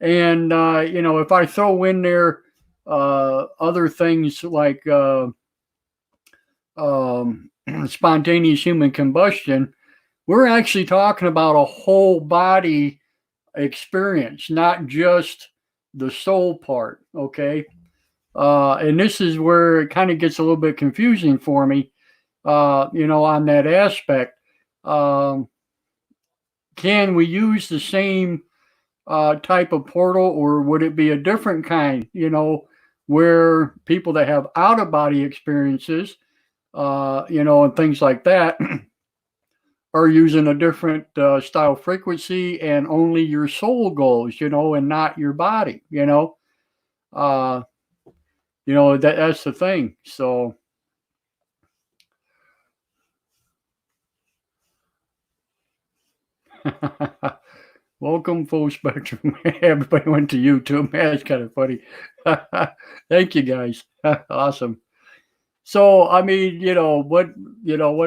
Speaker 1: and, if I throw in there other things like spontaneous human combustion, we're actually talking about a whole body experience, not just the soul part. Okay. And this is where it kind of gets a little bit confusing for me, on that aspect. Can we use the same type of portal, or would it be a different kind, where people that have out of body experiences, and things like that are using a different style frequency, and only your soul goes, and not your body, that's the thing. So, welcome, Full Spectrum. Everybody went to YouTube. Man, it's kind of funny. Thank you, guys. Awesome. So, I mean, what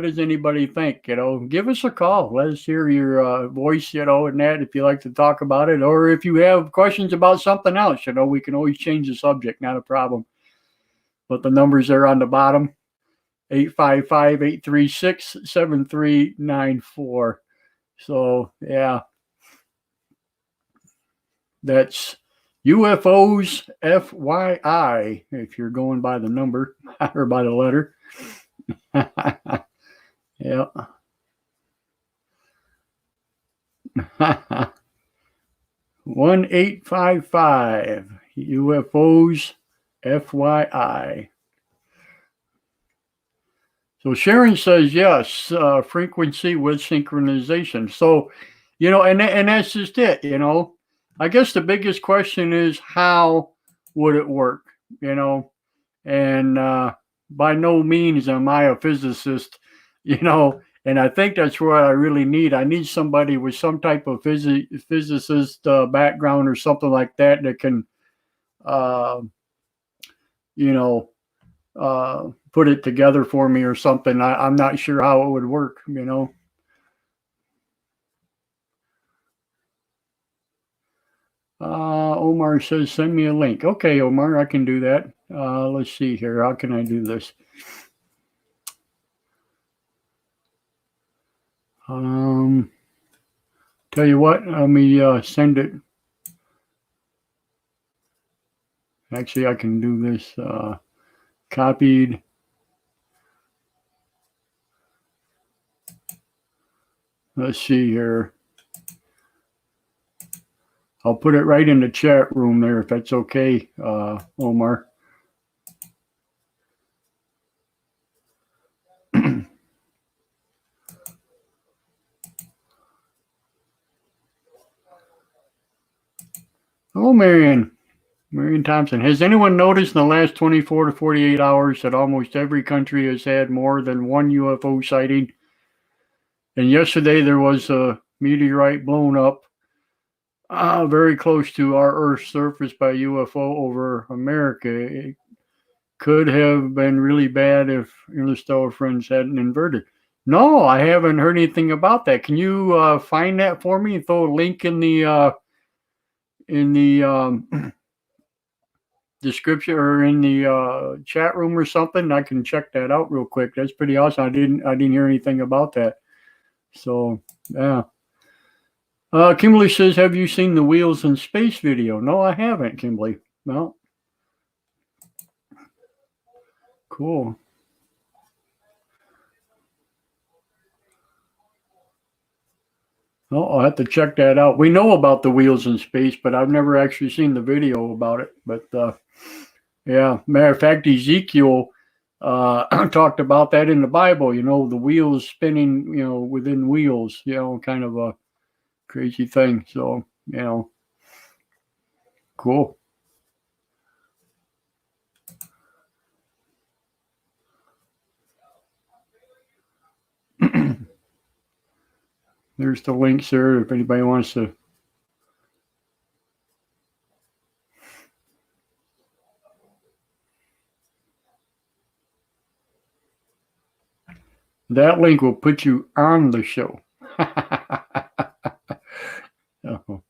Speaker 1: does anybody think? Give us a call. Let us hear your voice, and that, if you like to talk about it, or if you have questions about something else, we can always change the subject. Not a problem. But the numbers are on the bottom, 855-836-7394. So, yeah, that's UFOs FYI, if you're going by the number or by the letter. Yeah. 1855 UFOs FYI. So Sharon says yes, frequency with synchronization. So, and that's just it. I guess the biggest question is, how would it work? And by no means am I a physicist, and I think that's what I really need. I need somebody with some type of physicist background or something like that can, put it together for me or something. I'm not sure how it would work, Omar says, send me a link. Okay, Omar, I can do that. Let's see here. How can I do this? Tell you what, let me send it. Actually, I can do this. Copied. Let's see here. I'll put it right in the chat room there, if that's okay, Omar. Oh, Marion Thompson. Has anyone noticed in the last 24 to 48 hours that almost every country has had more than one UFO sighting? And yesterday there was a meteorite blown up very close to our Earth's surface by UFO over America. It could have been really bad if Interstellar Friends hadn't inverted. No, I haven't heard anything about that. Can you find that for me and throw a link in the description or in the chat room or something? I can check that out real quick. That's pretty awesome. I didn't hear anything about that. So yeah. Kimberly says, have you seen the Wheels in Space video? No, I haven't, Kimberly. No. Cool. Oh, I'll have to check that out. We know about the Wheels in Space, but I've never actually seen the video about it. But yeah, matter of fact, Ezekiel talked about that in the Bible, the wheels spinning, within wheels, kind of a crazy thing. So, cool. There's the links there if anybody wants to. That link will put you on the show. Oh,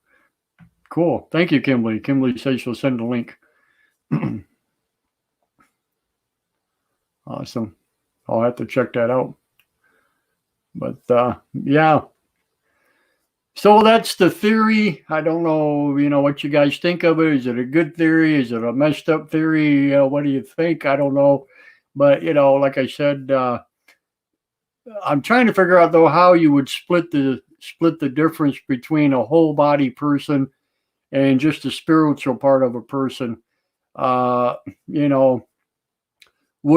Speaker 1: cool. Thank you, Kimberly. Kimberly says she'll send a link. Awesome. I'll have to check that out. But yeah. So that's the theory. I don't know, what you guys think of it. Is it a good theory? Is it a messed up theory? What do you think? I don't know. But, like I said, I'm trying to figure out, though, how you would split the difference between a whole body person and just the spiritual part of a person. Would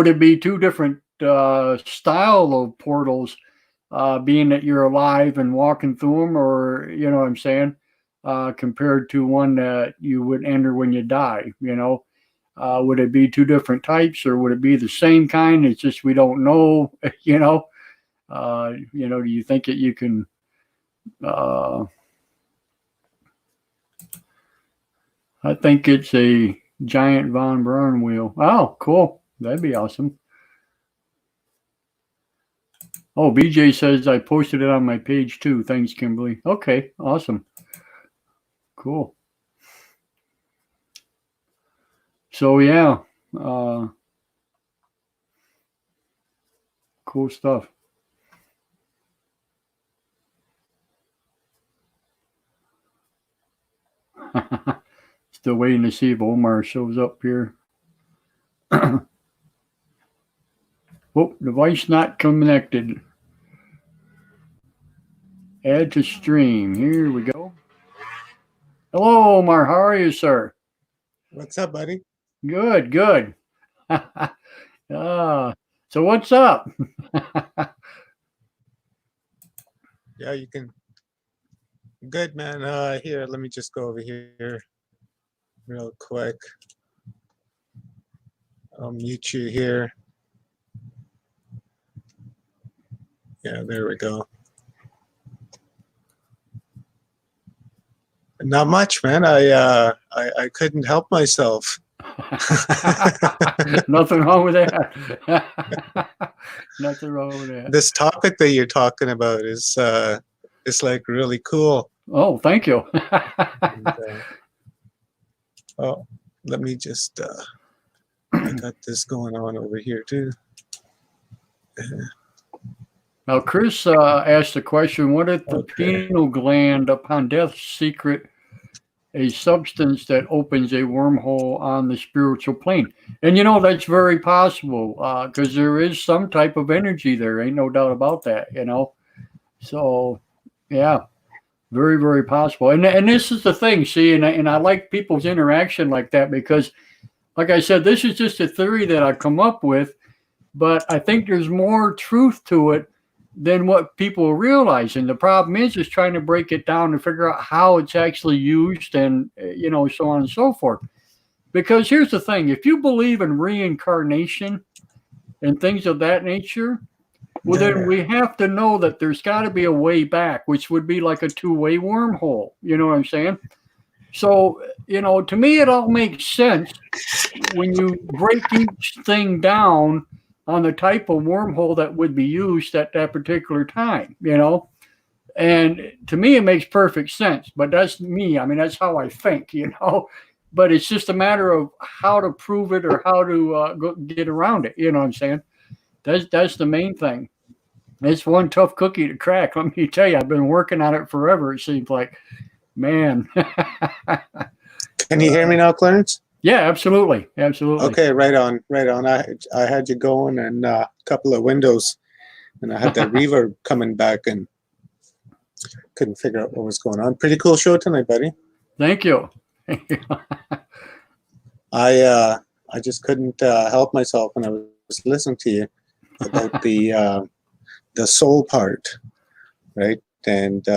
Speaker 1: it be two different style of portals? Being that you're alive and walking through them, or what I'm saying, compared to one that you would enter when you die, would it be two different types, or would it be the same kind? It's just we don't know, do you think that you can I think it's a giant Von Braun wheel. Oh, cool. That'd be awesome. Oh, BJ says I posted it on my page too. Thanks, Kimberly. Okay, awesome. Cool. So yeah, cool stuff. Still waiting to see if Omar shows up here. Oh, device not connected. Add to stream. Here we go. Hello, Omar. How are you, sir?
Speaker 4: What's up, buddy?
Speaker 1: Good, good. So what's up?
Speaker 4: Yeah, you can. Good, man. Here, let me just go over here real quick. I'll mute you here. Yeah, there we go. Not much, man. I couldn't help myself.
Speaker 1: Nothing wrong with that. Nothing wrong with that.
Speaker 4: This topic that you're talking about is like really cool.
Speaker 1: Oh, thank you.
Speaker 4: And, oh, let me just I got this going on over here too.
Speaker 1: Now, Chris asked the question, what if the pineal gland upon death secret a substance that opens a wormhole on the spiritual plane? And that's very possible because there is some type of energy there. Ain't no doubt about that, So, yeah, very, very possible. And this is the thing, see, and I like people's interaction like that because, like I said, this is just a theory that I come up with, but I think there's more truth to it than what people realize. And the problem is trying to break it down and figure out how it's actually used and, so on and so forth. Because here's the thing, if you believe in reincarnation and things of that nature, well, then we have to know that there's got to be a way back, which would be like a two-way wormhole. You know what I'm saying? So, to me, it all makes sense when you break each thing down on the type of wormhole that would be used at that particular time, And to me, it makes perfect sense. But that's me. I mean, that's how I think, But it's just a matter of how to prove it or how to get around it. You know what I'm saying? That's the main thing. It's one tough cookie to crack. Let me tell you, I've been working on it forever. It seems like, man.
Speaker 4: Can you hear me now, Clarence?
Speaker 1: Yeah, absolutely. Absolutely.
Speaker 4: Okay, right on. I had you going and a couple of windows, and I had that reverb coming back and couldn't figure out what was going on. Pretty cool show tonight, buddy.
Speaker 1: Thank you.
Speaker 4: I just couldn't help myself when I was listening to you about the soul part, right? And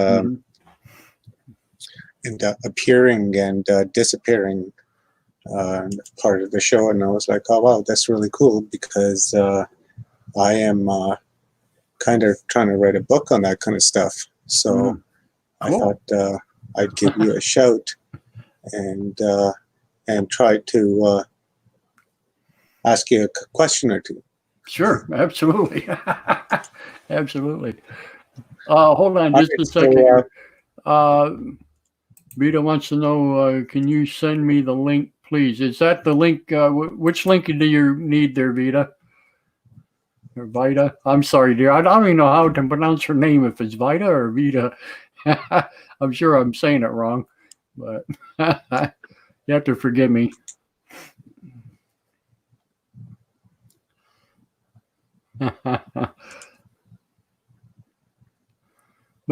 Speaker 4: and appearing and disappearing part of the show, and I was like, oh wow, that's really cool, because I am kind of trying to write a book on that kind of stuff. So I thought I'd give you a shout and try to ask you a question or two.
Speaker 1: Sure, absolutely. Absolutely. Hold on just a second here. Vita wants to know, can you send me the link, please? Is that the link? Which link do you need there, Vita? Or Vita? I'm sorry, dear. I don't even know how to pronounce her name, if it's Vita or Vita. I'm sure I'm saying it wrong, but you have to forgive me. But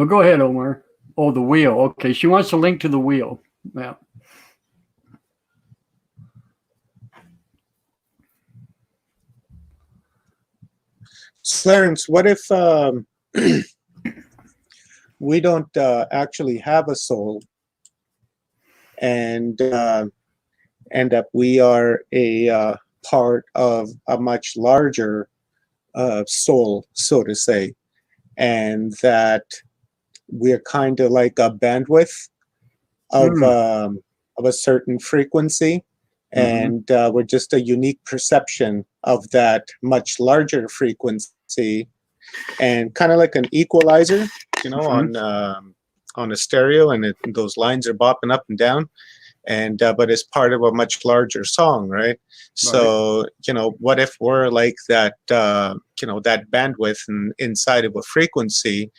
Speaker 1: go ahead, Omar. Oh, the wheel. Okay, she wants a link to the wheel. Yeah.
Speaker 4: Clarence, what if we don't actually have a soul, and end up we are a part of a much larger soul, so to say, and that we're kind of like a bandwidth of a certain frequency, and we're just a unique perception of that much larger frequency, and kind of like an equalizer, on a stereo, and those lines are bopping up and down, and but it's part of a much larger song, right? So what if we're like that that bandwidth inside of a frequency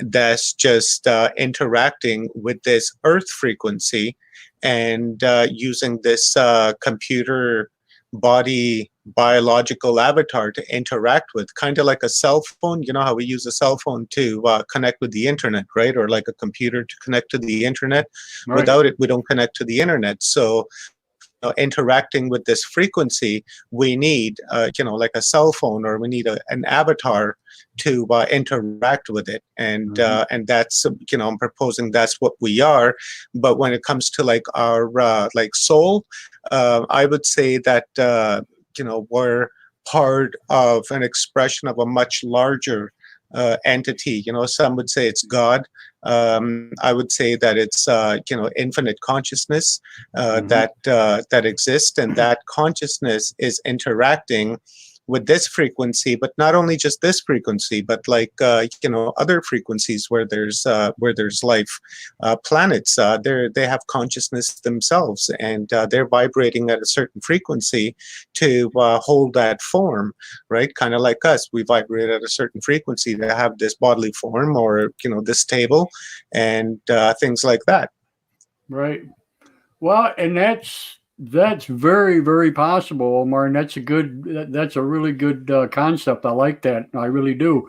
Speaker 4: that's just interacting with this earth frequency, and using this computer body biological avatar to interact with, kind of like a cell phone. You know how we use a cell phone to connect with the internet, right? Or like a computer to connect to the internet. Right. Without it, we don't connect to the internet. So interacting with this frequency, we need like a cell phone, or we need an avatar to interact with it, and that's I'm proposing that's what we are. But when it comes to like our like soul, I would say that we're part of an expression of a much larger entity. Some would say it's God. I would say that it's infinite consciousness that exists, and that consciousness is interacting with this frequency, but not only just this frequency, but like other frequencies where there's life. Planets, they have consciousness themselves, and they're vibrating at a certain frequency to hold that form, right? Kind of like us, we vibrate at a certain frequency to have this bodily form, or this table, and things like that.
Speaker 1: Right. Well, and that's very, very possible, Omar, and that's a really good concept. I like that. I really do.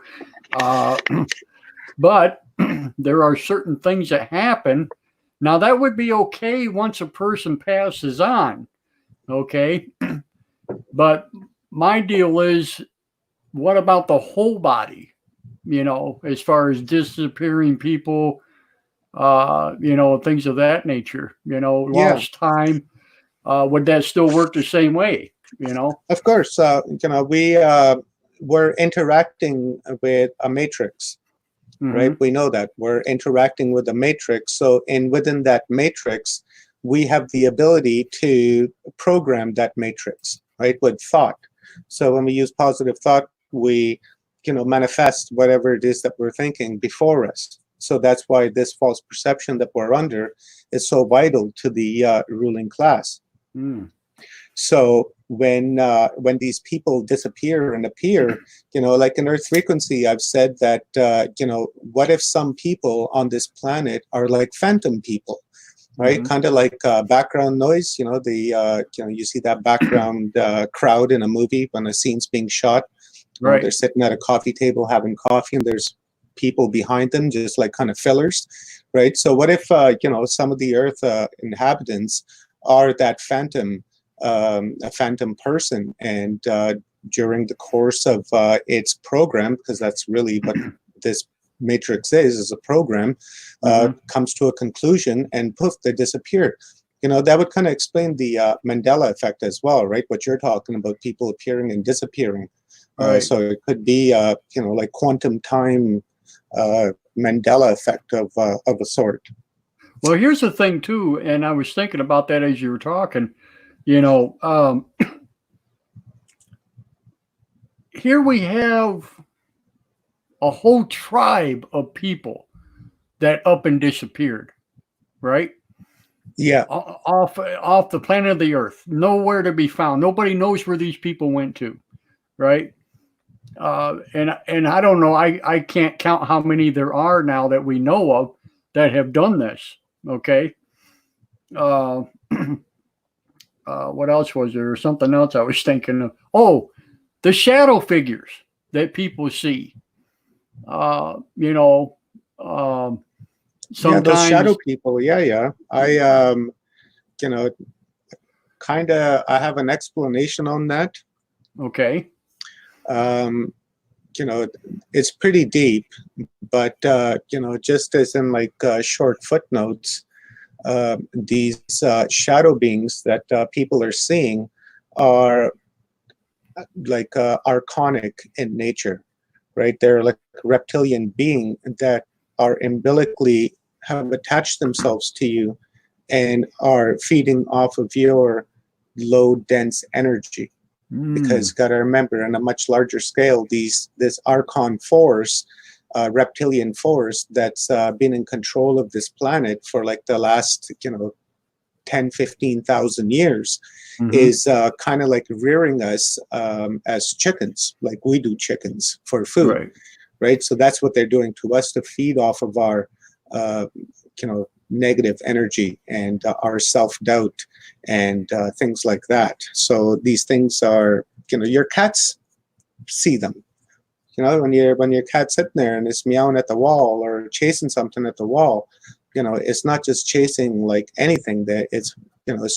Speaker 1: But there are certain things that happen. Now, that would be okay once a person passes on, okay? But my deal is, what about the whole body? as far as disappearing people, things of that nature,
Speaker 4: Yeah.
Speaker 1: lost time. Would that still work the same way?
Speaker 4: Of course, we're interacting with a matrix, right?
Speaker 1: Mhm.
Speaker 4: We know that we're interacting with a matrix. So within that matrix, we have the ability to program that matrix, right, with thought. So when we use positive thought, we, manifest whatever it is that we're thinking before us. So that's why this false perception that we're under is so vital to the ruling class.
Speaker 1: Mm.
Speaker 4: So when these people disappear and appear, like in Earth frequency, I've said that what if some people on this planet are like phantom people, right?
Speaker 1: Mhm.
Speaker 4: Kind of like background noise. You see that background crowd in a movie when a scene's being shot.
Speaker 1: Right.
Speaker 4: They're sitting at a coffee table having coffee, and there's people behind them, just like kind of fillers, right? So what if some of the Earth inhabitants are that phantom, a phantom person, and during the course of its program, because that's really what this matrix is a program,
Speaker 1: Mhm.
Speaker 4: comes to a conclusion, and poof, they disappear. That would kind of explain the Mandela effect as well, right? What you're talking about, people appearing and disappearing.
Speaker 1: Right.
Speaker 4: So it could be, like quantum time Mandela effect of a sort.
Speaker 1: Well, here's the thing too, and I was thinking about that as you were talking. Here we have a whole tribe of people that up and disappeared, right?
Speaker 4: Yeah.
Speaker 1: Off the planet of the Earth, nowhere to be found. Nobody knows where these people went to, right? And I don't know. I can't count how many there are now that we know of that have done this. Okay. What else was there? Something else I was thinking of. Oh, the shadow figures that people see.
Speaker 4: Yeah, those shadow
Speaker 1: Sometimes.
Speaker 4: people. Yeah. I kind of I have an explanation on that.
Speaker 1: Okay.
Speaker 4: It's pretty deep, but just as in like short footnotes, these shadow beings that people are seeing are like archonic in nature, right? They're like a reptilian being that are umbilically have attached themselves to you and are feeding off of your low dense energy. Because got to remember, on a much larger scale, this archon force, reptilian force that's been in control of this planet for like the last 10,000-15,000 years, is kind of like rearing us as chickens, like we do chickens for food, right? So that's what they're doing to us, to feed off of our negative energy and our self-doubt and things like that. So these things are, your cats see them. When your cat's sitting there and it's meowing at the wall or chasing something at the wall, it's not just chasing like anything, that it's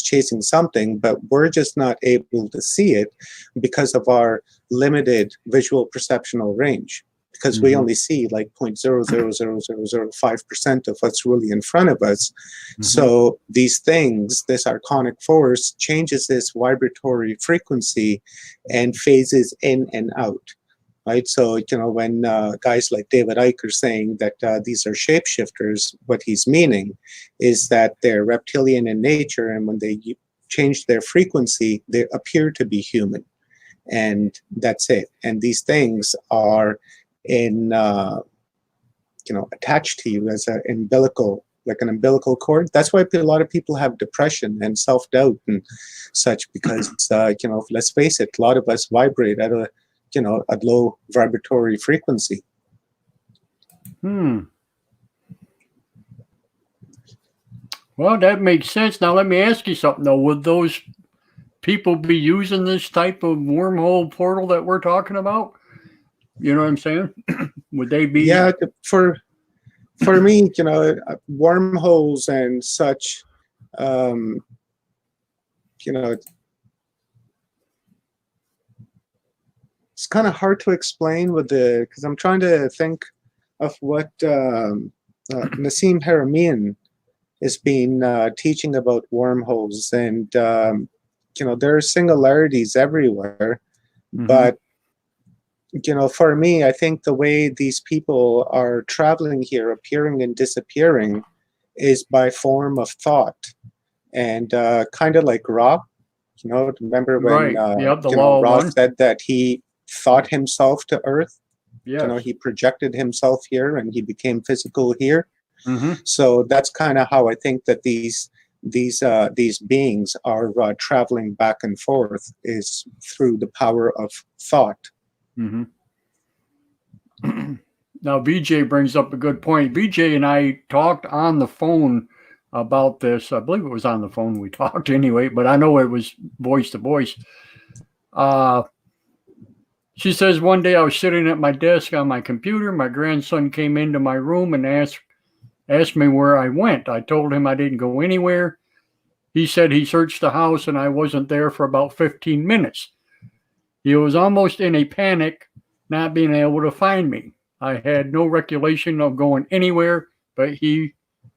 Speaker 4: chasing something, but we're just not able to see it because of our limited visual perceptual range. Because we only see like 0.00005% of what's really in front of us. So these things, this archonic force changes this vibratory frequency and phases in and out. Right. So, when guys like David Icke are saying that these are shapeshifters, what he's meaning is that they're reptilian in nature. And when they change their frequency, they appear to be human. And that's it. And these things are attached to you as an umbilical cord. That's why a lot of people have depression and self-doubt and such, because let's face it, a lot of us vibrate at a low vibratory frequency.
Speaker 1: Well, that makes sense. Now let me ask you something though. Would those people be using this type of wormhole portal that we're talking about? You know what I'm saying? Would they be?
Speaker 4: Yeah, for me, wormholes and such, it's kind of hard to explain with the, because I'm trying to think of what Nassim Haramein has been teaching about wormholes, and there are similarities everywhere.
Speaker 1: Mhm.
Speaker 4: But for me, I think the way these people are traveling here, appearing and disappearing, is by form of thought, and kind of like Ra. Remember when
Speaker 1: Right. Yep. The law of
Speaker 4: Ra
Speaker 1: one.
Speaker 4: said that he thought himself to Earth.
Speaker 1: Yes.
Speaker 4: He projected himself here and he became physical here.
Speaker 1: Mhm.
Speaker 4: So that's kind of how I think that these beings are traveling back and forth, is through the power of thought.
Speaker 1: Mhm. Now, VJ brings up a good point. VJ and I talked on the phone about this. I believe it was on the phone we talked anyway, but I know it was voice to voice. She says, one day I was sitting at my desk on my computer. My grandson came into my room and asked me where I went. I told him I didn't go anywhere. He said he searched the house and I wasn't there for about 15 minutes. He was almost in a panic, not being able to find me. I had no recollection of going anywhere, but he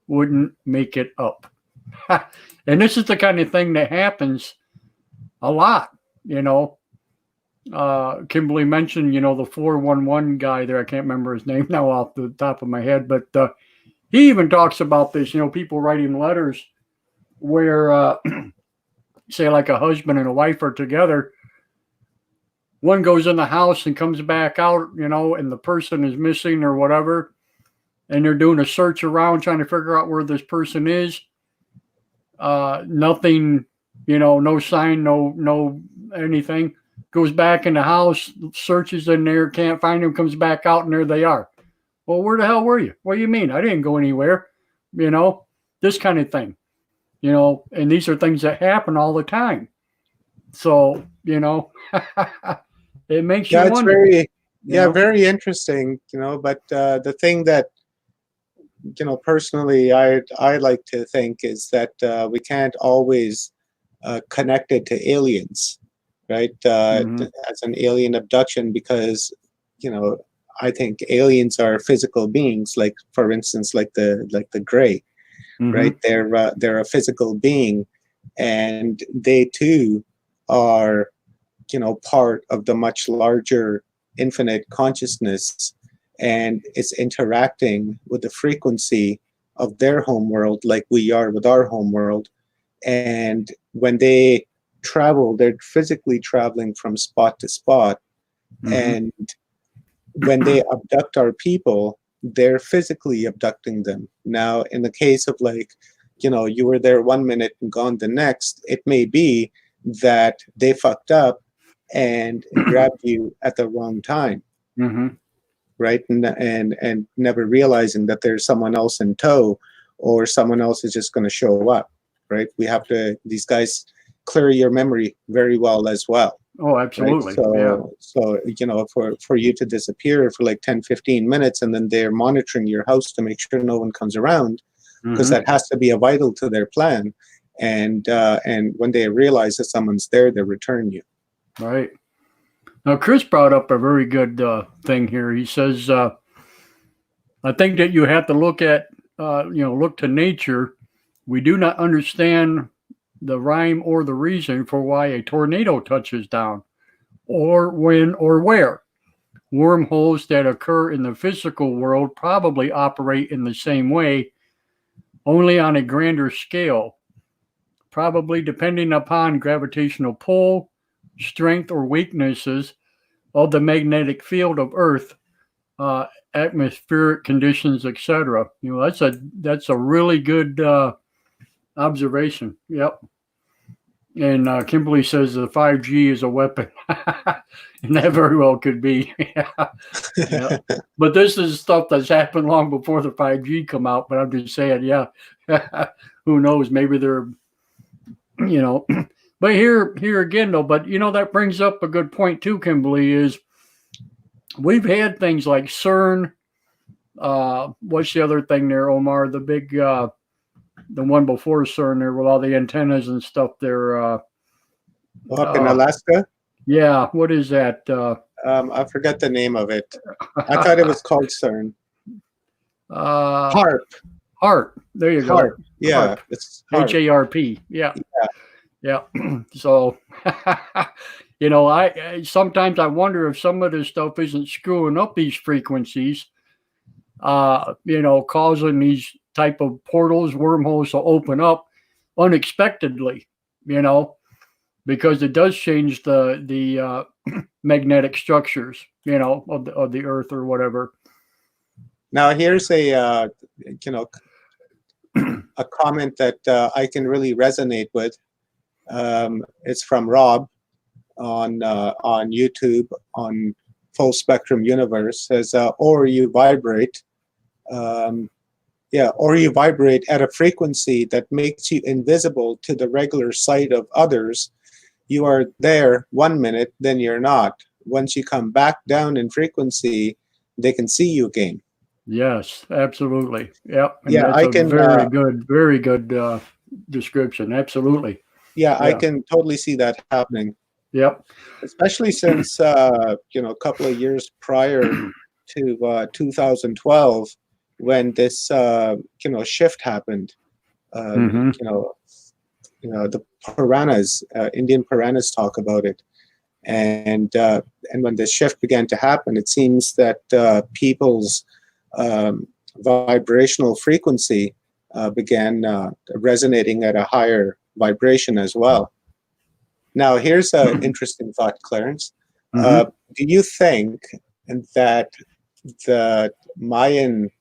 Speaker 1: wouldn't make it up. And this is the kind of thing that happens a lot, Kimberly mentioned, the 411 guy there. I can't remember his name now off the top of my head, but he even talks about this, people writing letters where, say, like a husband and a wife are together. One goes in the house and comes back out, and the person is missing or whatever. And they're doing a search around trying to figure out where this person is. Nothing, no sign, no anything. Goes back in the house, searches in there, can't find them, comes back out, and there they are. Well, where the hell were you? What do you mean? I didn't go anywhere. This kind of thing. And these are things that happen all the time. So, it makes you
Speaker 4: It's
Speaker 1: wonder.
Speaker 4: very interesting, but the thing that, personally, I like to think is that we can't always connect it to aliens, right? As an alien abduction, because, I think aliens are physical beings, like, for instance, like the Gray, right? They're a physical being, and they too are, part of the much larger infinite consciousness, and it's interacting with the frequency of their home world like we are with our home world. And when they travel, they're physically traveling from spot to spot. And when they abduct our people, they're physically abducting them. Now, in the case of, like, you were there 1 minute and gone the next, it may be that they fucked up and grabbed you at the wrong time, right? And never realizing that there's someone else in tow, or someone else is just going to show up, right? These guys clear your memory very well as well.
Speaker 1: Oh, absolutely.
Speaker 4: Right? So for you to disappear for like 10, 15 minutes, and then they're monitoring your house to make sure no one comes around, because that has to be a vital to their plan. And when they realize that someone's there, they return you.
Speaker 1: Right. Now, Chris brought up a very good thing here. He says, I think that you have to look at, look to nature. We do not understand the rhyme or the reason for why a tornado touches down, or when or where. Wormholes that occur in the physical world probably operate in the same way, only on a grander scale, probably depending upon gravitational pull, strength or weaknesses of the magnetic field of Earth, atmospheric conditions, etc. That's a really good observation. Yep. And Kimberly says the 5G is a weapon, and that very well could be. Yeah. But this is stuff that's happened long before the 5G come out. But I'm just saying, yeah, who knows? Maybe they're, But here again, though. But that brings up a good point too, Kimberly. Is we've had things like CERN. What's the other thing there, Omar? The big, the one before CERN there with all the antennas and stuff there.
Speaker 4: Up in Alaska?
Speaker 1: Yeah. What is that?
Speaker 4: I forget the name of it. I thought it was called CERN. HARP.
Speaker 1: HARP. There you go.
Speaker 4: HARP. Yeah,
Speaker 1: HARP.
Speaker 4: it's HARP.
Speaker 1: HARP. Yeah. Yeah. So, I sometimes I wonder if some of this stuff isn't screwing up these frequencies, causing these type of portals, wormholes to open up unexpectedly, because it does change the magnetic structures, of the Earth or whatever.
Speaker 4: Now, here's a comment that I can really resonate with. It's from Rob on YouTube on Full Spectrum Universe. Says, or you vibrate, or you vibrate at a frequency that makes you invisible to the regular sight of others. You are there 1 minute, then you're not. Once you come back down in frequency, they can see you again.
Speaker 1: Yes, absolutely. Yep. And
Speaker 4: Yeah,
Speaker 1: that's
Speaker 4: I can.
Speaker 1: Very good description. Absolutely.
Speaker 4: Yeah, I can totally see that happening.
Speaker 1: Yep.
Speaker 4: Especially since a couple of years prior to 2012, when this shift happened. The piranhas, Indian piranhas, talk about it, and when the shift began to happen, it seems that people's vibrational frequency began resonating at a higher vibration as well. Now, here's an interesting thought, Clarence. Do you think that the Mayan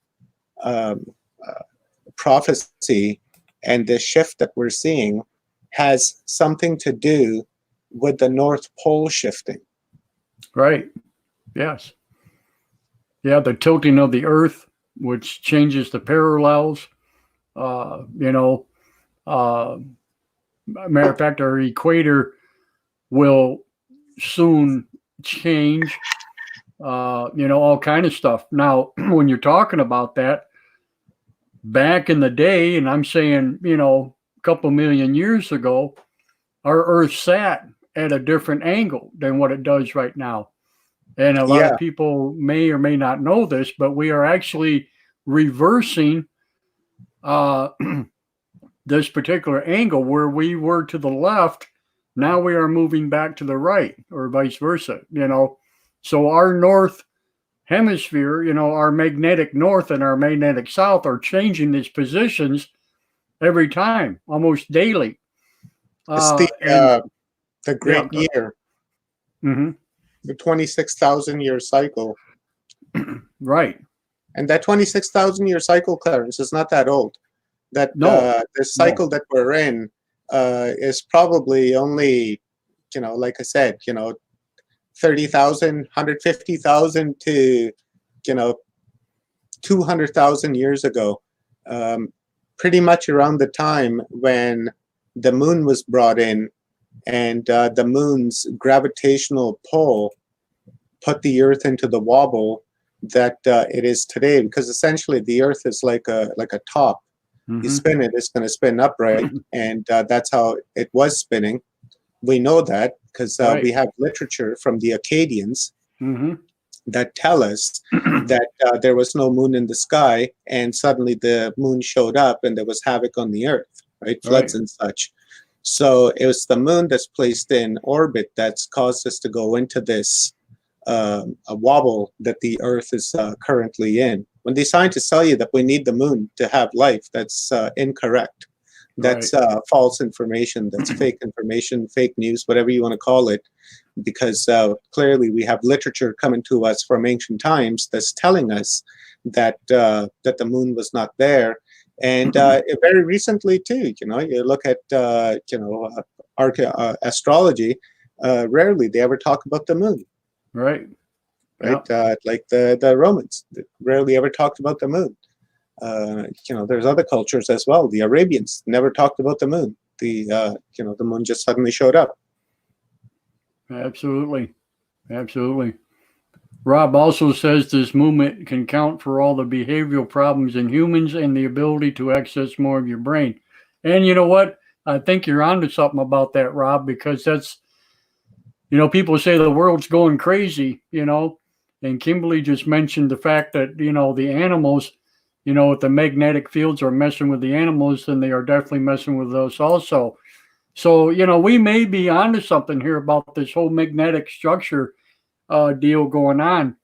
Speaker 4: prophecy and the shift that we're seeing has something to do with the North Pole shifting? Right.
Speaker 1: Yes. Yeah, the tilting of the Earth, which changes the parallels. Matter of fact, our equator will soon change. All kind of stuff. Now, when you're talking about that, back in the day, and I'm saying, a couple million years ago, our Earth sat at a different angle than what it does right now. And a lot of people may or may not know this, but we are actually reversing this particular angle. Where we were to the left, now we are moving back to the right, or vice versa, So our north hemisphere, our magnetic north and our magnetic south are changing these positions every time, almost daily.
Speaker 4: It's the great year. The 26,000-year cycle.
Speaker 1: Right.
Speaker 4: And that 26,000-year cycle, Clarence, is not that old. The cycle that we're in is probably only, like I said, 30,000, 150,000 to, 200,000 years ago. Pretty much around the time when the moon was brought in, and the moon's gravitational pull put the Earth into the wobble that it is today. Because essentially, the Earth is like a top. You spin it, it's going to spin upright, and that's how it was spinning. We know that because we have literature from the Akkadians that tell us that there was no moon in the sky, and suddenly the moon showed up, and there was havoc on the Earth, right? Floods and such. So it was the moon that's placed in orbit that's caused us to go into this a wobble that the Earth is currently in. When the scientists tell you that we need the moon to have life, that's incorrect. That's false information. That's fake information, fake news, whatever you want to call it, because clearly we have literature coming to us from ancient times that's telling us that that the moon was not there. And very recently too, you look at astrology. Rarely they ever talk about the moon.
Speaker 1: Right.
Speaker 4: Like the Romans, they rarely ever talked about the moon. There's other cultures as well. The Arabians never talked about the moon. The moon just suddenly showed up.
Speaker 1: Absolutely. Rob also says this movement can count for all the behavioral problems in humans and the ability to access more of your brain. And you know what? I think you're onto something about that, Rob, because that's, people say the world's going crazy, and Kimberly just mentioned the fact that, the animals, if the magnetic fields are messing with the animals, then they are definitely messing with us also. So, we may be onto something here about this whole magnetic structure deal going on.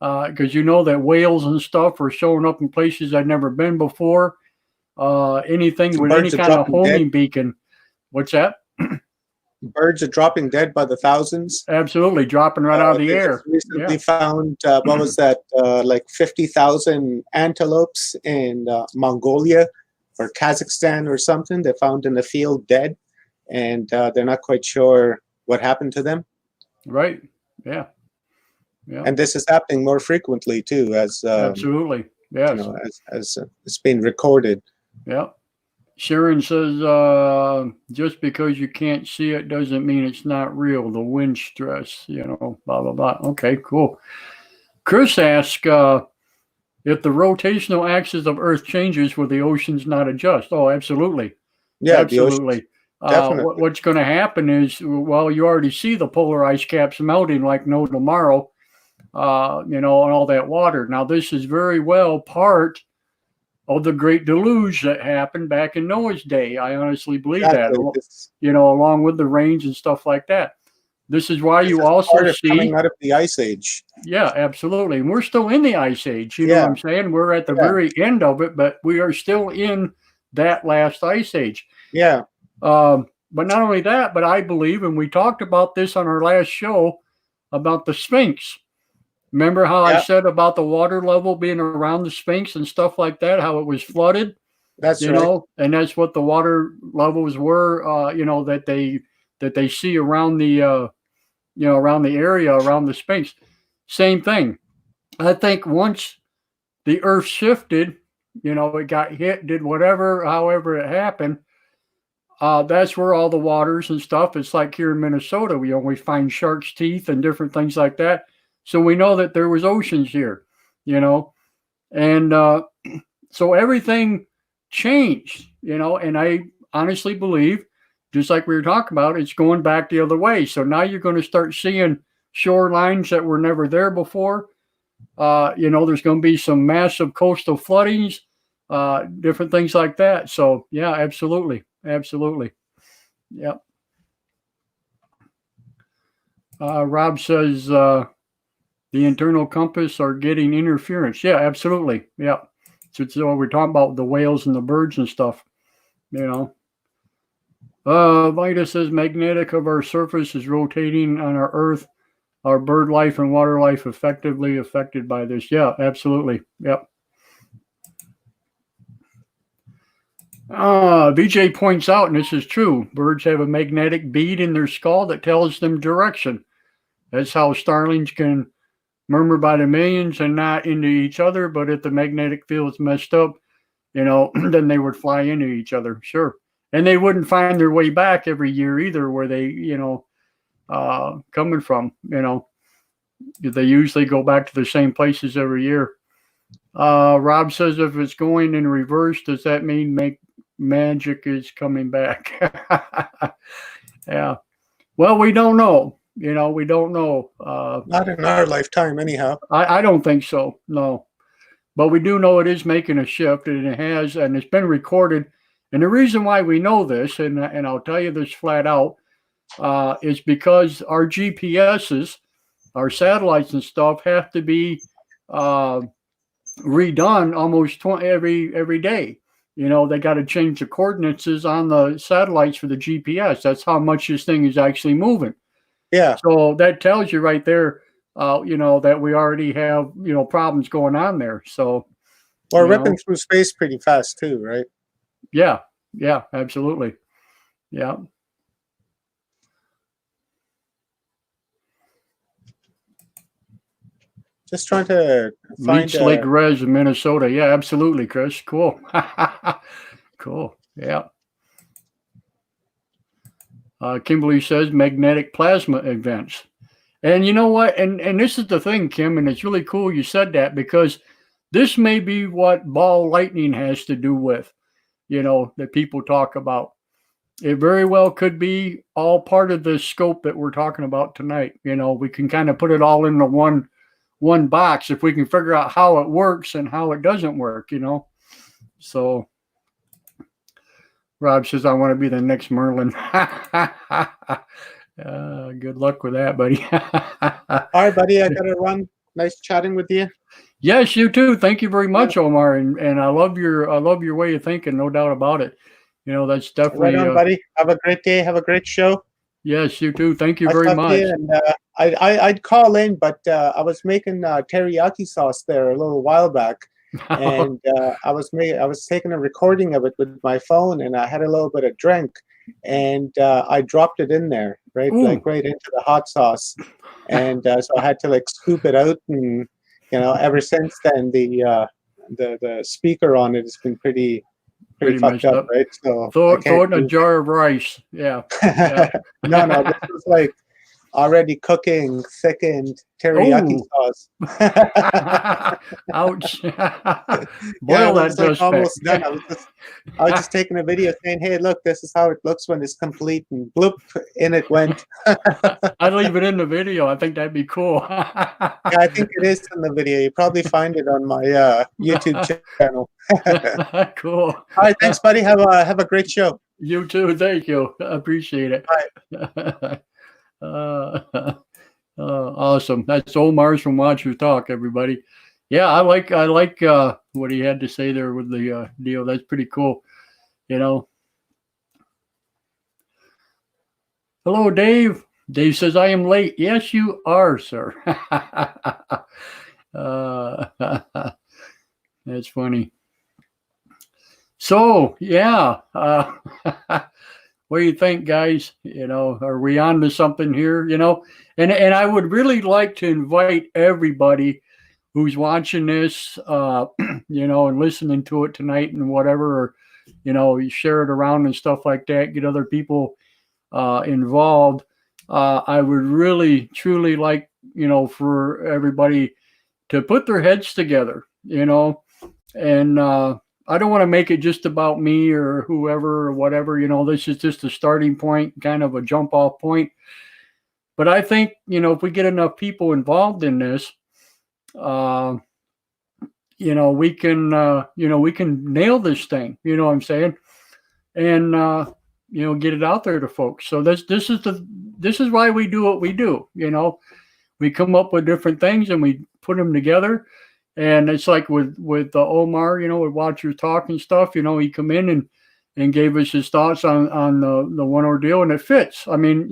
Speaker 1: Because that whales and stuff are showing up in places I've never been before. Anything with any kind of homing beacon. What's that?
Speaker 4: Birds are dropping dead by the thousands.
Speaker 1: Absolutely, dropping right out of the air.
Speaker 4: Recently found, what was that, like 50,000 antelopes in Mongolia or Kazakhstan or something. They found in the field dead, and they're not quite sure what happened to them.
Speaker 1: Right, yeah. Yeah.
Speaker 4: And this is happening more frequently too, as
Speaker 1: absolutely, yes,
Speaker 4: as it's been recorded.
Speaker 1: Yeah. Sharon says, just because you can't see it doesn't mean it's not real. The wind stress, blah blah blah. Okay, cool. Chris asks if the rotational axis of Earth changes, will the oceans not adjust? Oh, absolutely.
Speaker 4: Yeah,
Speaker 1: absolutely. What's going to happen is, well, you already see the polar ice caps melting like no tomorrow. And all that water. Now, this is very well part of the great deluge that happened back in Noah's day. I honestly believe that, along with the rains and stuff like that. This is why you also see
Speaker 4: coming out of the ice age.
Speaker 1: Yeah, absolutely. And we're still in the ice age. You know what I'm saying? We're at the very end of it, but we are still in that last ice age.
Speaker 4: Yeah.
Speaker 1: But not only that, but I believe, and we talked about this on our last show about the Sphinx. Remember how I said about the water level being around the Sphinx and stuff like that, how it was flooded?
Speaker 4: That's right.
Speaker 1: And that's what the water levels were, that they see around the, around the area, around the Sphinx. Same thing. I think once the Earth shifted, it got hit, did whatever, however it happened, that's where all the waters and stuff, it's like here in Minnesota, we find shark's teeth and different things like that. So we know that there was oceans here, and so everything changed, and I honestly believe, just like we were talking about, it's going back the other way. So now you're going to start seeing shorelines that were never there before. There's going to be some massive coastal floodings, different things like that. So yeah, absolutely. Absolutely. Yep. Rob says, the internal compass are getting interference. Yeah, absolutely. Yeah. So we're talking about the whales and the birds and stuff, Vita says magnetic of our surface is rotating on our Earth. Our bird life and water life effectively affected by this. Yeah, absolutely. Yep. VJ points out, and this is true, birds have a magnetic bead in their skull that tells them direction. That's how starlings can murmur by the millions and not into each other. But if the magnetic field's messed up, then they would fly into each other. Sure. And they wouldn't find their way back every year either, where they, coming from, they usually go back to the same places every year. Rob says, if it's going in reverse, does that mean magic is coming back? Yeah. Well, we don't know. We don't know.
Speaker 4: Not in our lifetime, anyhow.
Speaker 1: I don't think so. No. But we do know it is making a shift, and it has, and it's been recorded. And the reason why we know this, and I'll tell you this flat out, is because our GPSs, our satellites and stuff, have to be redone almost every day. They got to change the coordinates on the satellites for the GPS. That's how much this thing is actually moving.
Speaker 4: Yeah.
Speaker 1: So that tells you right there, that we already have, problems going on there. So
Speaker 4: we're ripping through space pretty fast too, right?
Speaker 1: Yeah. Yeah, absolutely. Yeah.
Speaker 4: Just trying to find
Speaker 1: Lake Res in Minnesota. Yeah, absolutely, Chris. Cool. Cool. Yeah. Kimberly says magnetic plasma events. And you know what? And this is the thing, Kim, and it's really cool you said that, because this may be what ball lightning has to do with, that people talk about. it very well could be all part of the scope that we're talking about tonight. We can kind of put it all into one box if we can figure out how it works and how it doesn't work. So Rob says, I want to be the next Merlin. Good luck with that, buddy.
Speaker 4: All right, buddy, I gotta run. Nice chatting with you.
Speaker 1: Yes, you too. Thank you very much, Omar. And I love your way of thinking, no doubt about it. That's definitely
Speaker 4: Right on, buddy. Have a great day. Have a great show.
Speaker 1: Yes, you too. Thank you
Speaker 4: I
Speaker 1: very
Speaker 4: love
Speaker 1: much.
Speaker 4: you, and I'd call in, but I was making teriyaki sauce there a little while back, and I was taking a recording of it with my phone, and I had a little bit of drink, and I dropped it in there, right,
Speaker 1: Ooh.
Speaker 4: like right into the hot sauce, and so I had to like scoop it out, and ever since then the speaker on it has been pretty fucked up, right? So
Speaker 1: throw it in a jar of rice. Yeah.
Speaker 4: No, this was like already cooking, thickened teriyaki sauce.
Speaker 1: Ouch.
Speaker 4: Boil
Speaker 1: that
Speaker 4: like almost done. I was just taking a video saying, hey, look, this is how it looks when it's complete, and bloop, in it went.
Speaker 1: I'd leave it in the video. I think that'd be cool.
Speaker 4: Yeah, I think it is in the video. You probably find it on my YouTube channel.
Speaker 1: Cool.
Speaker 4: All right, thanks, buddy. Have a great show.
Speaker 1: You too. Thank you. I appreciate it.
Speaker 4: Bye.
Speaker 1: Awesome. That's Omar's from Watch Your Talk, everybody. Yeah, I like what he had to say there with the deal. That's pretty cool. Hello, Dave. Dave says, I am late. Yes, you are, sir. That's funny. So, yeah. What do you think, guys? Are we on to something here? And I would really like to invite everybody who's watching this, and listening to it tonight and whatever, or, you share it around and stuff like that, get other people involved. I would really, truly like, for everybody to put their heads together, and I don't want to make it just about me or whoever or whatever. This is just a starting point, kind of a jump off point. But I think, if we get enough people involved in this, we can nail this thing, you know what I'm saying? And, get it out there to folks. So this is why we do what we do. We come up with different things and we put them together. And it's like with Omar, with Watch Your Talk and stuff, he come in and gave us his thoughts on the one ordeal, and it fits. I mean,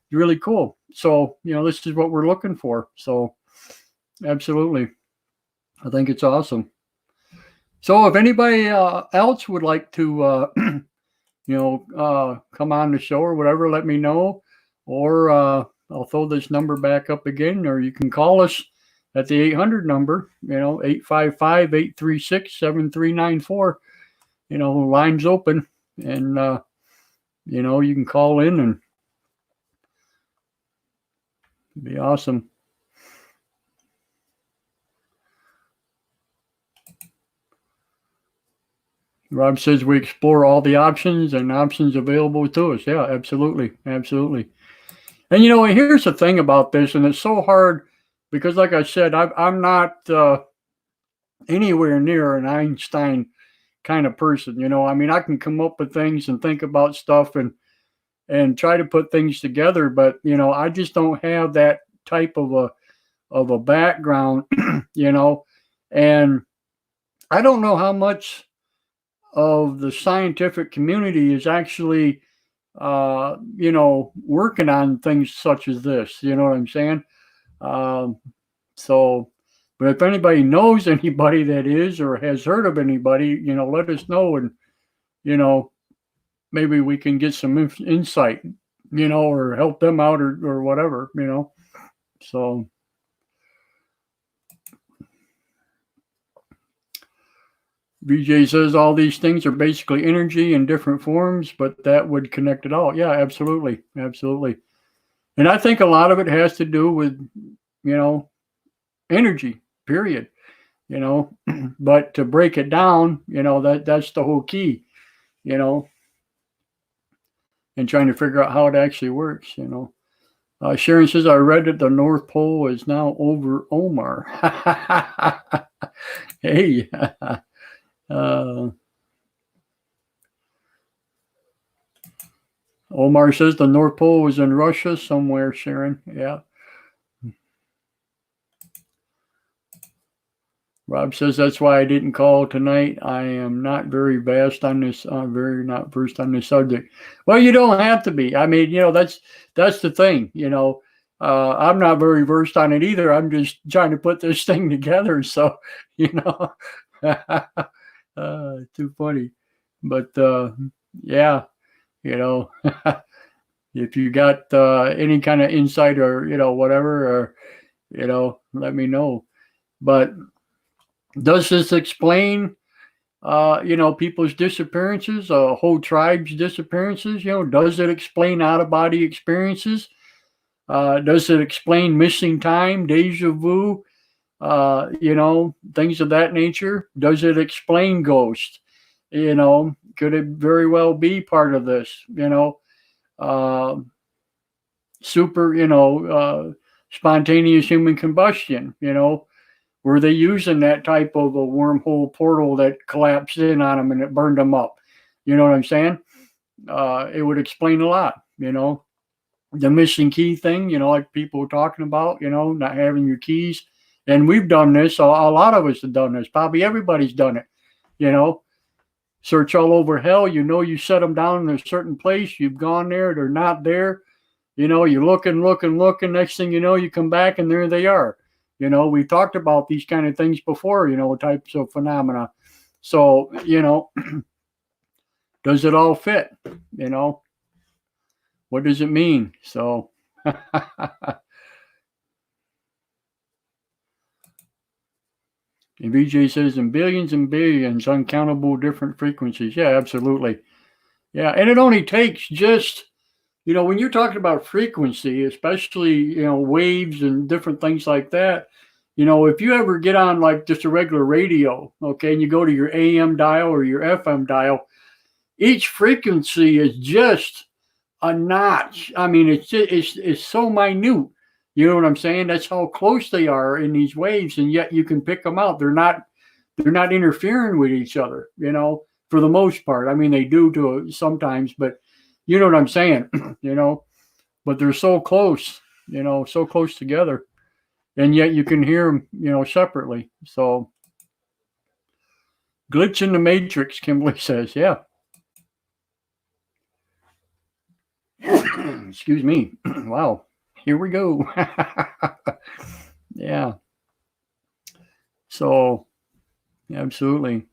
Speaker 1: really cool. So, this is what we're looking for. So absolutely. I think it's awesome. So if anybody else would like to, come on the show or whatever, let me know, or I'll throw this number back up again, or you can call us at the 800 number, 855-836-7394. Line's open, and you can call in, and it'd be awesome. Rob says we explore all the options and options available to us. Yeah, absolutely. Absolutely. And, here's the thing about this, and it's so hard because, like I said, I'm not anywhere near an Einstein kind of person. I mean, I can come up with things and think about stuff and try to put things together, but, I just don't have that type of a background, and I don't know how much of the scientific community is actually, working on things such as this. You know what I'm saying? So, but if anybody knows anybody that is or has heard of anybody, let us know, and, maybe we can get some insight, or help them out or whatever, so. BJ says all these things are basically energy in different forms, but that would connect it all. Yeah, absolutely. Absolutely. And I think a lot of it has to do with, energy, period, but to break it down, that's the whole key, and trying to figure out how it actually works, you know. Sharon says, I read that the North Pole is now over Omar. Hey. Omar says the North Pole was in Russia somewhere, Sharon. Yeah. Rob says that's why I didn't call tonight. I am not very vast on this, very not versed on this subject. Well, you don't have to be. I mean, you know, that's the thing. You know, I'm not very versed on it either. I'm just trying to put this thing together. So, you know, too funny. But yeah, you know, if you got any kind of insight or you know whatever, or you know, let me know. But does this explain, you know, people's disappearances, whole tribes' disappearances? You know, does it explain out-of-body experiences? Does it explain missing time, deja vu, you know, things of that nature? Does it explain ghosts? You know, could it very well be part of this? You know, super, you know, spontaneous human combustion, you know. Were they using that type of a wormhole portal that collapsed in on them and it burned them up? You know what I'm saying? It would explain a lot, you know. The missing key thing, you know, like people were talking about, you know, not having your keys. And we've done this. A lot of us have done this. Probably everybody's done it, you know. Search all over hell. You know, you set them down in a certain place. You've gone there. They're not there. You know, you're looking. Next thing you know, you come back and there they are. You know, we talked about these kind of things before, you know, types of phenomena. So, you know, does it all fit? You know, what does it mean? So, and VJ says in billions and billions, uncountable different frequencies. Yeah, absolutely. Yeah, and it only takes just, you know, when you're talking about frequency, especially, you know, waves and different things like that, you know, if you ever get on like just a regular radio, okay, and you go to your AM dial or your FM dial, each frequency is just a notch. I mean, it's so minute. You know what I'm saying? That's how close they are in these waves, and yet you can pick them out. They're not interfering with each other, you know, for the most part. I mean, they do to sometimes, but you know what I'm saying, you know, but they're so close, you know, so close together, and yet you can hear them, you know, separately. So glitch in the matrix, Kimberly says, yeah. Excuse me. Wow. Here we go. Yeah. So absolutely.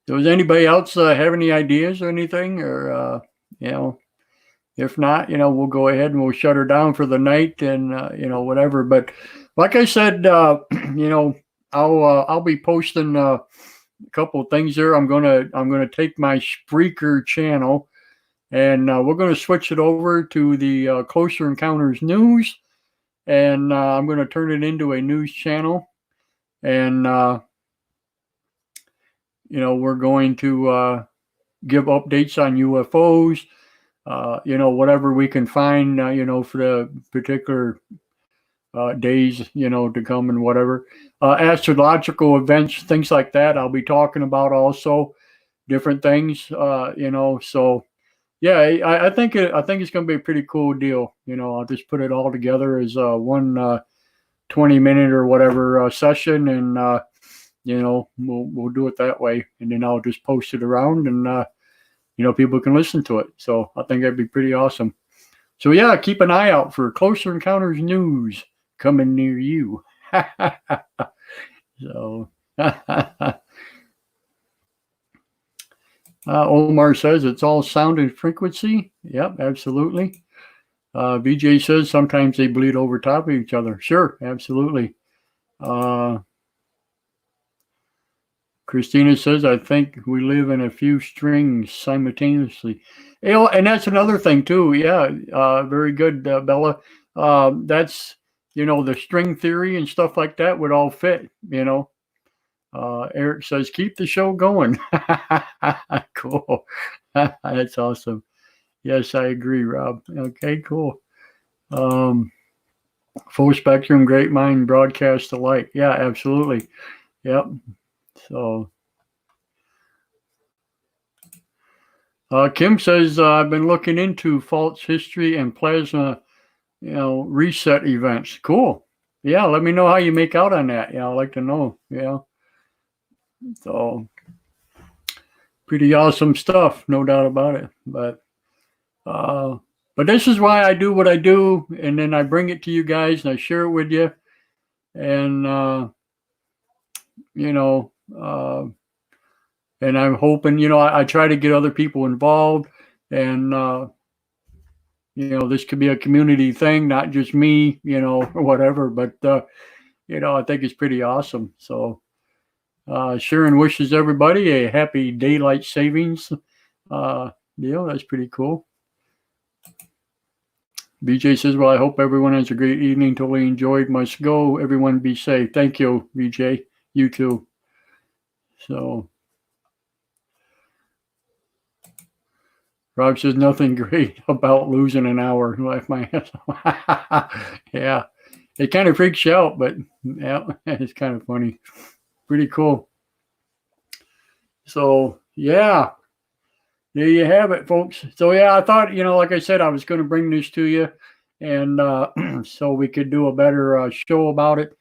Speaker 1: Does anybody else have any ideas or anything, or you know, if not, you know, we'll go ahead and we'll shut her down for the night, and you know, whatever. But like I said, you know, I'll be posting a couple of things there. I'm gonna take my Spreaker channel, and we're gonna switch it over to the Closer Encounters News, and I'm gonna turn it into a news channel, and you know, we're going to give updates on UFOs, you know, whatever we can find, you know, for the particular days, you know, to come and whatever. Astrological events, things like that, I'll be talking about also, different things, you know. So, yeah, I think it's going to be a pretty cool deal. You know, I'll just put it all together as one 20-minute or whatever session, and you know, we'll do it that way, and then I'll just post it around, and you know, people can listen to it. So I think that'd be pretty awesome. So yeah, keep an eye out for Closer Encounters News coming near you. So Omar says it's all sound and frequency. Yep, absolutely. VJ says sometimes they bleed over top of each other. Sure, absolutely. Christina says, I think we live in a few strings simultaneously. You know, and that's another thing too. Yeah, very good, Bella. That's, you know, the string theory and stuff like that would all fit, you know. Eric says, keep the show going. Cool. That's awesome. Yes, I agree, Rob. Okay, cool. Full spectrum, great mind, broadcast alike. Yeah, absolutely. Yep. So, Kim says, I've been looking into false history and plasma, reset events. Cool. Yeah, let me know how you make out on that. Yeah, I'd like to know. Yeah. So, pretty awesome stuff, no doubt about it. But this is why I do what I do, and then I bring it to you guys and I share it with you. And and I'm hoping, I try to get other people involved, and this could be a community thing, not just me, or whatever. But I think it's pretty awesome. So Sharon wishes everybody a happy daylight savings. That's pretty cool. BJ says, well, I hope everyone has a great evening. Totally enjoyed. Must go. Everyone be safe. Thank you, BJ. You too. So Rob says, nothing great about losing an hour. Laugh my ass off. Yeah. It kind of freaks you out, but yeah, it's kind of funny. Pretty cool. So yeah. There you have it, folks. So yeah, I thought, like I said, I was going to bring this to you, and so we could do a better show about it.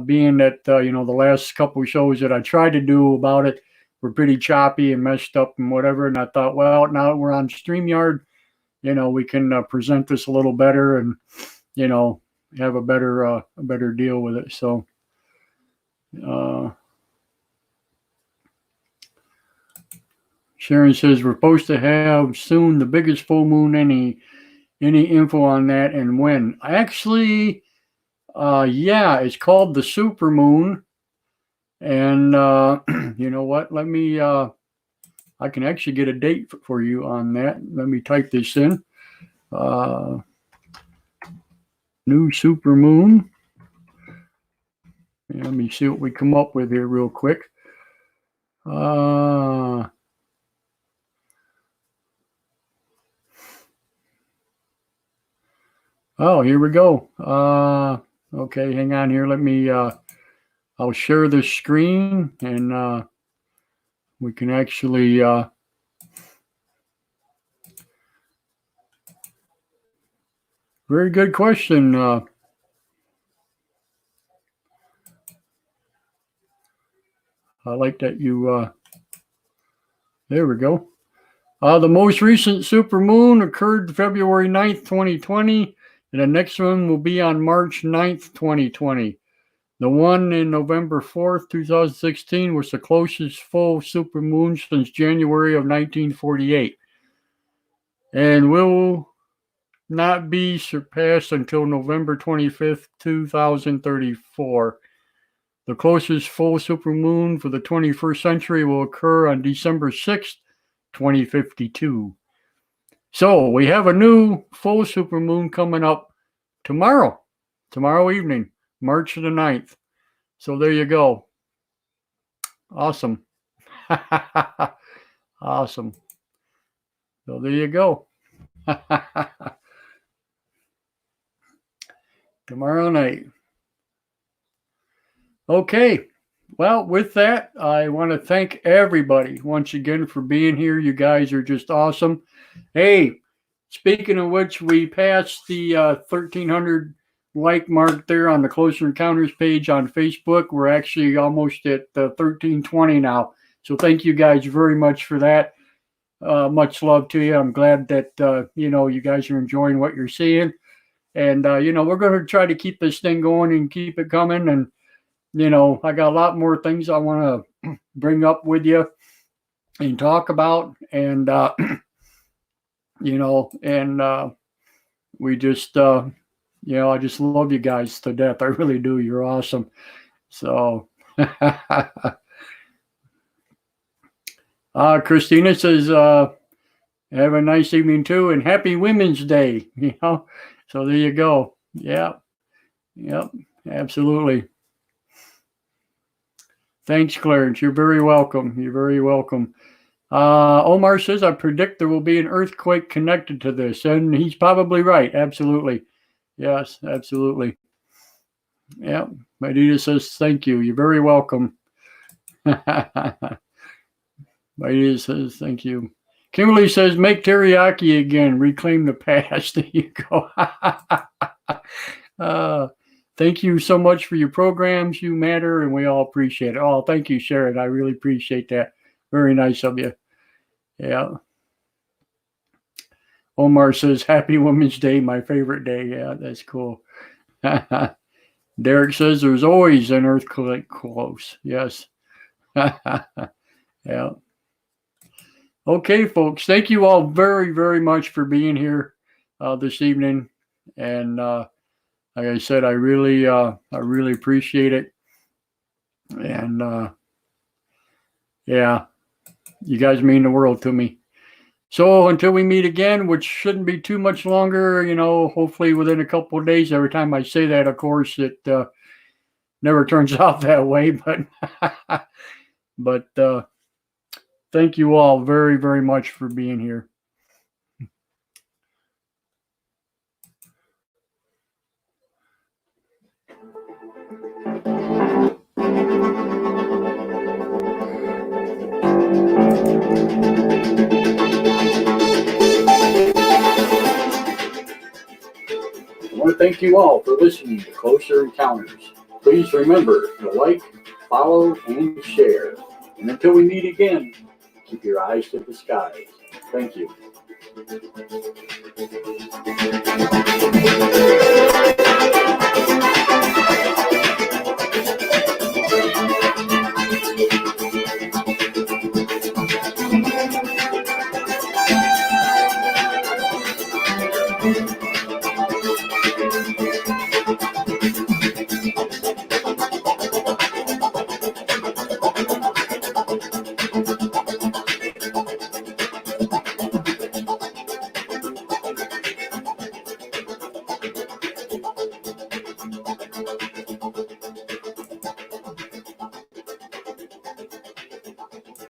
Speaker 1: Being that the last couple of shows that I tried to do about it were pretty choppy and messed up and whatever, and I thought, well, now that we're on StreamYard, we can present this a little better and have a better deal with it. So. Sharon says we're supposed to have soon the biggest full moon. Any info on that and when? Actually, yeah, it's called the super moon. And you know what? Let me. I can actually get a date for you on that. Let me type this in. New super moon. Let me see what we come up with here real quick. Oh, here we go. Okay, hang on here. Let me, I'll share this screen and we can actually, very good question. I like that you, there we go. The most recent supermoon occurred February 9th, 2020. And the next one will be on March 9th, 2020. The one in November 4th, 2016 was the closest full supermoon since January of 1948 and will not be surpassed until November 25th, 2034. The closest full supermoon for the 21st century will occur on December 6th, 2052. So we have a new full supermoon coming up tomorrow evening, March the 9th. So there you go. Awesome. Awesome. So there you go. Tomorrow night. Okay. Well, with that, I want to thank everybody once again for being here. You guys are just awesome. Hey, speaking of which, we passed the 1,300 like mark there on the Closer Encounters page on Facebook. We're actually almost at 1,320 now. So thank you guys very much for that. Much love to you. I'm glad that, you guys are enjoying what you're seeing. And, we're going to try to keep this thing going and keep it coming. And, I got a lot more things I want to bring up with you and talk about. And, we just, I just love you guys to death. I really do. You're awesome. So, Christina says, have a nice evening too, and happy Women's Day, So there you go. Yeah. Yep. Absolutely. Thanks, Clarence. You're very welcome. You're very welcome. Omar says, I predict there will be an earthquake connected to this. And he's probably right. Absolutely. Yes, absolutely. Yeah. Maidita says, thank you. You're very welcome. Maidita says, thank you. Kimberly says, make teriyaki again. Reclaim the past. There you go. Thank you so much for your programs. You matter, and we all appreciate it. Oh, thank you, Sharon. I really appreciate that. Very nice of you. Yeah. Omar says, happy Women's Day, my favorite day. Yeah, that's cool. Derek says, there's always an earthquake close. Yes. Yeah. Okay, folks. Thank you all very, very much for being here this evening. And like I said, I really appreciate it. And yeah, you guys mean the world to me. So until we meet again, which shouldn't be too much longer, hopefully within a couple of days. Every time I say that, of course, it never turns out that way. But thank you all very, very much for being here. I want to thank you all for listening to Closer Encounters. Please remember to like, follow, and share. And until we meet again, keep your eyes to the skies. Thank you.